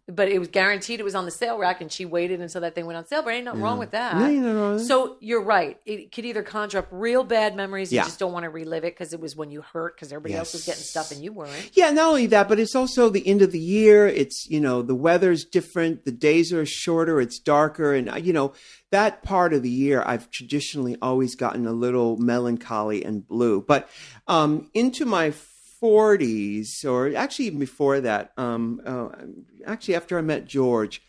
Speaker 3: but it was guaranteed it was on the sale rack, and she waited until that thing went on sale. But ain't nothing wrong with that.
Speaker 2: No, you're not wrong.
Speaker 3: So you're right. It could either conjure up real bad memories. You
Speaker 2: Yeah.
Speaker 3: just don't want to relive it because it was when you hurt because everybody else was getting stuff and you weren't.
Speaker 2: Yeah, not only that, but it's also the end of the year. It's, you know, the weather's different. The days are shorter. It's darker. And, you know, that part of the year, I've traditionally always gotten a little melancholy and blue. But into my 40s, or actually even before that, actually after I met George,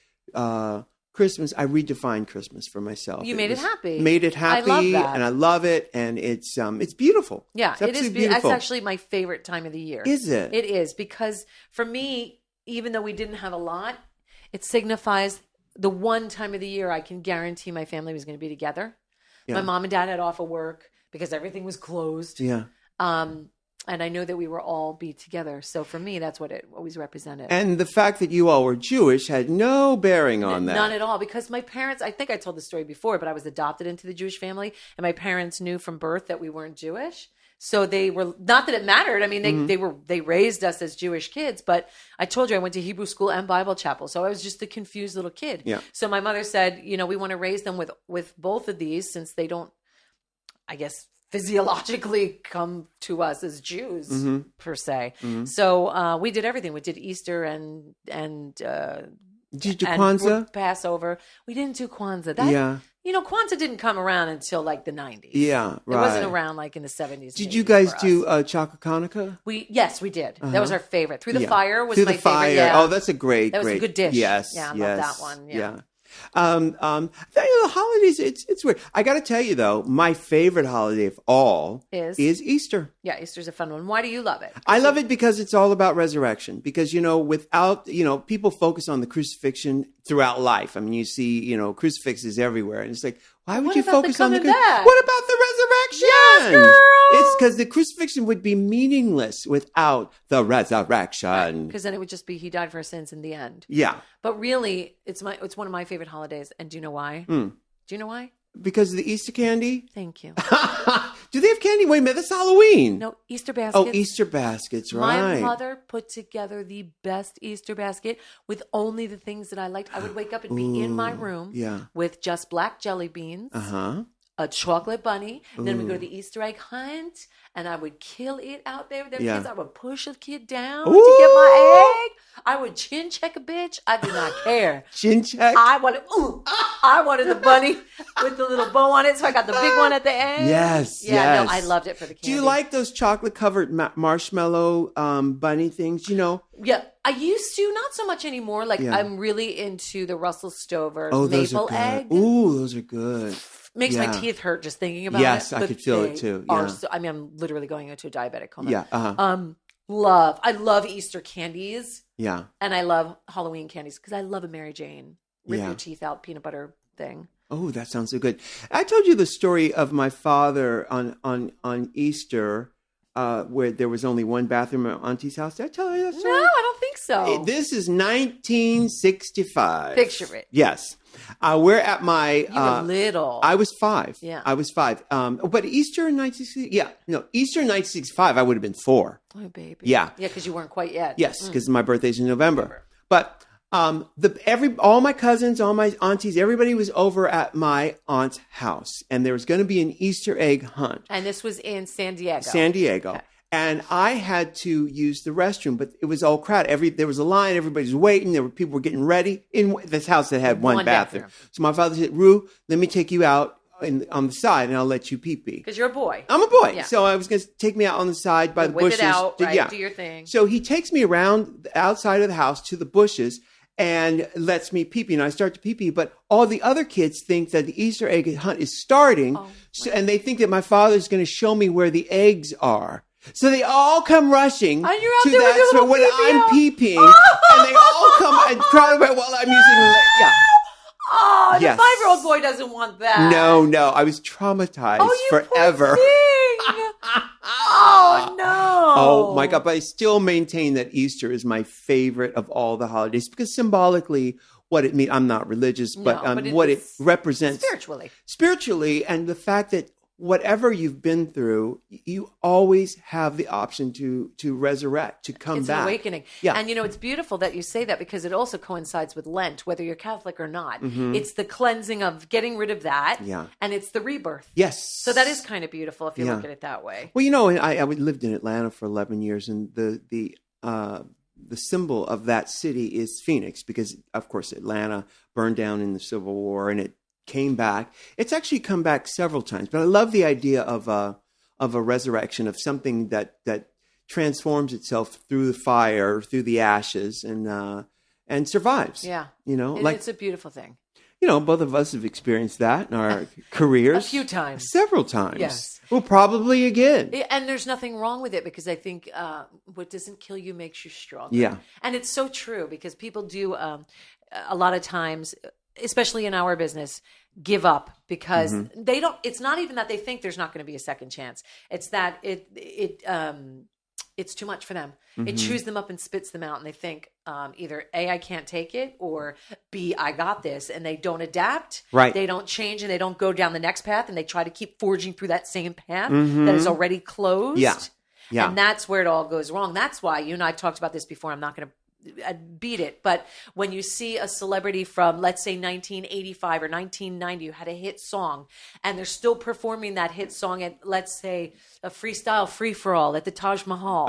Speaker 2: Christmas, I redefined Christmas for myself.
Speaker 3: You made it happy.
Speaker 2: Made it happy,
Speaker 3: I love that.
Speaker 2: and I love it, and it's beautiful.
Speaker 3: Yeah,
Speaker 2: it's
Speaker 3: it is.
Speaker 2: beautiful.
Speaker 3: That's actually my favorite time of the year.
Speaker 2: Is it?
Speaker 3: It is, because for me, even though we didn't have a lot, it signifies the one time of the year I can guarantee my family was going to be together.
Speaker 2: Yeah.
Speaker 3: My mom and dad had off of work because everything was closed.
Speaker 2: Yeah.
Speaker 3: And I know that we were all be together. So for me, that's what it always represented.
Speaker 2: And the fact that you all were Jewish had no bearing on that.
Speaker 3: None at all, because my parents, I think I told the story before, but I was adopted into the Jewish family, and my parents knew from birth that we weren't Jewish. So they were, not that it mattered. I mean, they raised us as Jewish kids, but I told you I went to Hebrew school and Bible chapel. So I was just a confused little kid.
Speaker 2: Yeah.
Speaker 3: So my mother said, you know, we want to raise them with both of these, since they don't, I guess, physiologically come to us as Jews per se. So we did everything. We did Easter and
Speaker 2: did you do Kwanzaa?
Speaker 3: Passover. We didn't do Kwanzaa. You know, Kwanzaa didn't come around until like the 90s.
Speaker 2: Yeah,
Speaker 3: It wasn't
Speaker 2: right.
Speaker 3: around like in the 70s.
Speaker 2: Did
Speaker 3: and
Speaker 2: you
Speaker 3: 80s
Speaker 2: guys
Speaker 3: for
Speaker 2: do
Speaker 3: us.
Speaker 2: Chocolate Hanukkah?
Speaker 3: Yes, we did. That was our favorite. Through the
Speaker 2: Yeah.
Speaker 3: Fire was
Speaker 2: Through
Speaker 3: my
Speaker 2: the Fire.
Speaker 3: favorite. Yeah.
Speaker 2: Oh, that's a great,
Speaker 3: That was a
Speaker 2: great.
Speaker 3: good dish.
Speaker 2: Yes,
Speaker 3: Yeah, I
Speaker 2: yes,
Speaker 3: love that one. Yeah.
Speaker 2: The holidays, it's weird. I got to tell you though, my favorite holiday of all
Speaker 3: Is
Speaker 2: Easter.
Speaker 3: Yeah, Easter's a fun one. Why do you love it?
Speaker 2: I love it because it's all about resurrection. Because, without, people focus on the crucifixion throughout life. I mean, you see, crucifixes everywhere. And it's like, why would
Speaker 3: What
Speaker 2: you
Speaker 3: about the
Speaker 2: focus on the
Speaker 3: coming back?
Speaker 2: What about the resurrection?
Speaker 3: Yes, girl!
Speaker 2: It's because the crucifixion would be meaningless without the resurrection.
Speaker 3: Because then it would just be he died for our sins in the end.
Speaker 2: Yeah.
Speaker 3: But really, it's one of my favorite holidays. And do you know why? Do you know why?
Speaker 2: Because of the Easter candy?
Speaker 3: Thank you.
Speaker 2: Do they have candy? Wait a minute, that's Halloween.
Speaker 3: No, Easter baskets.
Speaker 2: Oh, Easter baskets, right.
Speaker 3: My mother put together the best Easter basket with only the things that I liked. I would wake up and be in my room with just black jelly beans, a chocolate bunny, and then we'd go to the Easter egg hunt, and I would kill it out there with them kids. I would push a kid down to get my egg. I would chin check a bitch. I did not care.
Speaker 2: Chin check?
Speaker 3: I wanted the bunny with the little bow on it, so I got the big one at the end.
Speaker 2: Yes,
Speaker 3: Yeah,
Speaker 2: yes.
Speaker 3: no, I loved it for the candy.
Speaker 2: Do you like those chocolate-covered marshmallow bunny things,
Speaker 3: Yeah, I used to, not so much anymore. Like, I'm really into the Russell Stover
Speaker 2: those
Speaker 3: maple
Speaker 2: are good.
Speaker 3: egg.
Speaker 2: Ooh, those are good.
Speaker 3: Makes my
Speaker 2: Yeah.
Speaker 3: teeth hurt just thinking about it.
Speaker 2: Yes, I
Speaker 3: but
Speaker 2: could feel it
Speaker 3: they
Speaker 2: too.
Speaker 3: are
Speaker 2: Yeah.
Speaker 3: so- I mean, I'm literally going into a diabetic coma.
Speaker 2: Yeah,
Speaker 3: I love Easter candies,
Speaker 2: yeah.
Speaker 3: and I love Halloween candies because I love a Mary Jane. Rip
Speaker 2: Yeah.
Speaker 3: your teeth out peanut butter thing.
Speaker 2: Oh, that sounds so good. I told you the story of my father on Easter, where there was only one bathroom at Auntie's house. Did I tell you that
Speaker 3: No,
Speaker 2: story?
Speaker 3: I don't think so.
Speaker 2: This is 1965.
Speaker 3: Picture it.
Speaker 2: Yes. We're at my...
Speaker 3: You were little.
Speaker 2: I was 5.
Speaker 3: Yeah.
Speaker 2: I was 5. But Easter in 1960... Yeah. No, Easter in 1965, I would have been 4.
Speaker 3: Oh, baby.
Speaker 2: Yeah.
Speaker 3: Yeah, because you weren't quite yet.
Speaker 2: Yes, because my birthday's in November. But all my cousins, all my aunties, everybody was over at my aunt's house. And there was going to be an Easter egg hunt.
Speaker 3: And this was in San Diego.
Speaker 2: San Diego.
Speaker 3: Okay.
Speaker 2: And I had to use the restroom, but it was all crowded. There was a line. Everybody's waiting. People were getting ready in this house that had one bathroom. So my father said, "Ru, let me take you out on the side, and I'll let you pee-pee."
Speaker 3: Because you're a boy.
Speaker 2: I'm a boy.
Speaker 3: Yeah.
Speaker 2: So I was going to take me out on the side by the
Speaker 3: Whip
Speaker 2: bushes.
Speaker 3: it out, right?
Speaker 2: Yeah.
Speaker 3: Do your thing.
Speaker 2: So he takes me around the outside of the house to the bushes and lets me pee-pee. And I start to pee-pee, but all the other kids think that the Easter egg hunt is starting. And they think that my father's going to show me where the eggs are. So they all come rushing
Speaker 3: And you're out
Speaker 2: to
Speaker 3: there with
Speaker 2: that
Speaker 3: your
Speaker 2: spot
Speaker 3: little
Speaker 2: when
Speaker 3: pee-pee
Speaker 2: I'm
Speaker 3: out.
Speaker 2: pee-peeing. And they all come and crowd around while I'm using yeah.
Speaker 3: Oh,
Speaker 2: Yes.
Speaker 3: the 5-year-old boy doesn't want that.
Speaker 2: No. I was traumatized
Speaker 3: Oh, you
Speaker 2: forever.
Speaker 3: poor thing. Oh, no.
Speaker 2: Oh my God. But I still maintain that Easter is my favorite of all the holidays because symbolically what it means, I'm not religious, but,
Speaker 3: No, but
Speaker 2: what it
Speaker 3: it's
Speaker 2: represents
Speaker 3: spiritually,
Speaker 2: and the fact that whatever you've been through, you always have the option to resurrect, to come
Speaker 3: it's
Speaker 2: back.
Speaker 3: an awakening.
Speaker 2: Yeah.
Speaker 3: And it's beautiful that you say that because it also coincides with Lent, whether you're Catholic or not.
Speaker 2: Mm-hmm.
Speaker 3: It's the cleansing of getting rid of that.
Speaker 2: Yeah.
Speaker 3: And it's the rebirth.
Speaker 2: Yes.
Speaker 3: So that is kind of beautiful if you
Speaker 2: Yeah.
Speaker 3: look at it that way.
Speaker 2: Well, and I lived in Atlanta for 11 years, and the symbol of that city is Phoenix because, of course, Atlanta burned down in the Civil War, and it came back. It's actually come back several times, but I love the idea of a resurrection, of something that transforms itself through the fire, through the ashes, and survives.
Speaker 3: Yeah.
Speaker 2: Like
Speaker 3: it's a beautiful thing.
Speaker 2: both of us have experienced that in our careers
Speaker 3: A few times.
Speaker 2: several times.
Speaker 3: Yes.
Speaker 2: Well, probably again.
Speaker 3: And there's nothing wrong with it because I think what doesn't kill you makes you stronger.
Speaker 2: Yeah.
Speaker 3: And it's so true because people do a lot of times, especially in our business, give up because they don't. It's not even that they think there's not going to be a second chance. It's that it's too much for them. It chews them up and spits them out, and they think either A, I can't take it, or B, I got this, and they don't adapt.
Speaker 2: Right.
Speaker 3: They don't change, and they don't go down the next path, and they try to keep forging through that same path that is already closed.
Speaker 2: Yeah. Yeah.
Speaker 3: And that's where it all goes wrong. That's why you and I talked about this before. I'm not going to beat it. But when you see a celebrity from, let's say, 1985 or 1990 who had a hit song, and they're still performing that hit song at, let's say, a freestyle free-for-all at the Taj Mahal.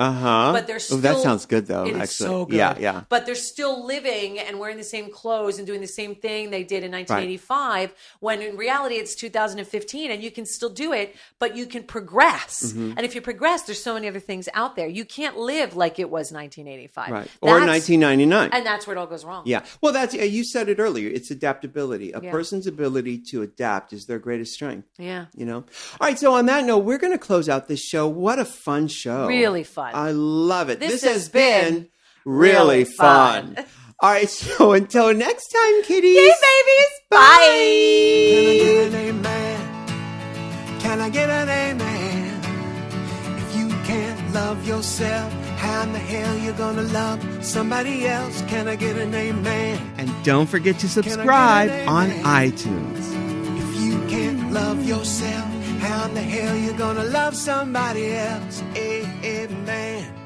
Speaker 3: But they're still...
Speaker 2: that sounds good, though,
Speaker 3: It
Speaker 2: actually.
Speaker 3: is so good.
Speaker 2: Yeah.
Speaker 3: But they're still living and wearing the same clothes and doing the same thing they did in 1985, when in reality it's 2015, and you can still do it, but you can progress. And if you progress, there's so many other things out there. You can't live like it was 1985.
Speaker 2: Right. Or 1999.
Speaker 3: And that's where it all goes wrong.
Speaker 2: Yeah. Well, that's you said it earlier. It's adaptability. A person's ability to adapt is their greatest strength.
Speaker 3: Yeah.
Speaker 2: You know? All right. So on that note, we're going to close out this show. What a fun show.
Speaker 3: Really fun.
Speaker 2: I love it.
Speaker 3: This
Speaker 2: has
Speaker 3: has
Speaker 2: been
Speaker 3: been
Speaker 2: really
Speaker 3: really
Speaker 2: fun.
Speaker 3: fun.
Speaker 2: All right. So until next time, kiddies.
Speaker 3: Yay, babies. Bye.
Speaker 1: Can I get an amen? Can I get an amen? If you can't love yourself, how in the hell you gonna love somebody else? Can I get an amen?
Speaker 2: And don't forget to subscribe on
Speaker 1: amen?
Speaker 2: iTunes.
Speaker 1: If you can't love yourself, how in the hell you gonna love somebody else? Amen.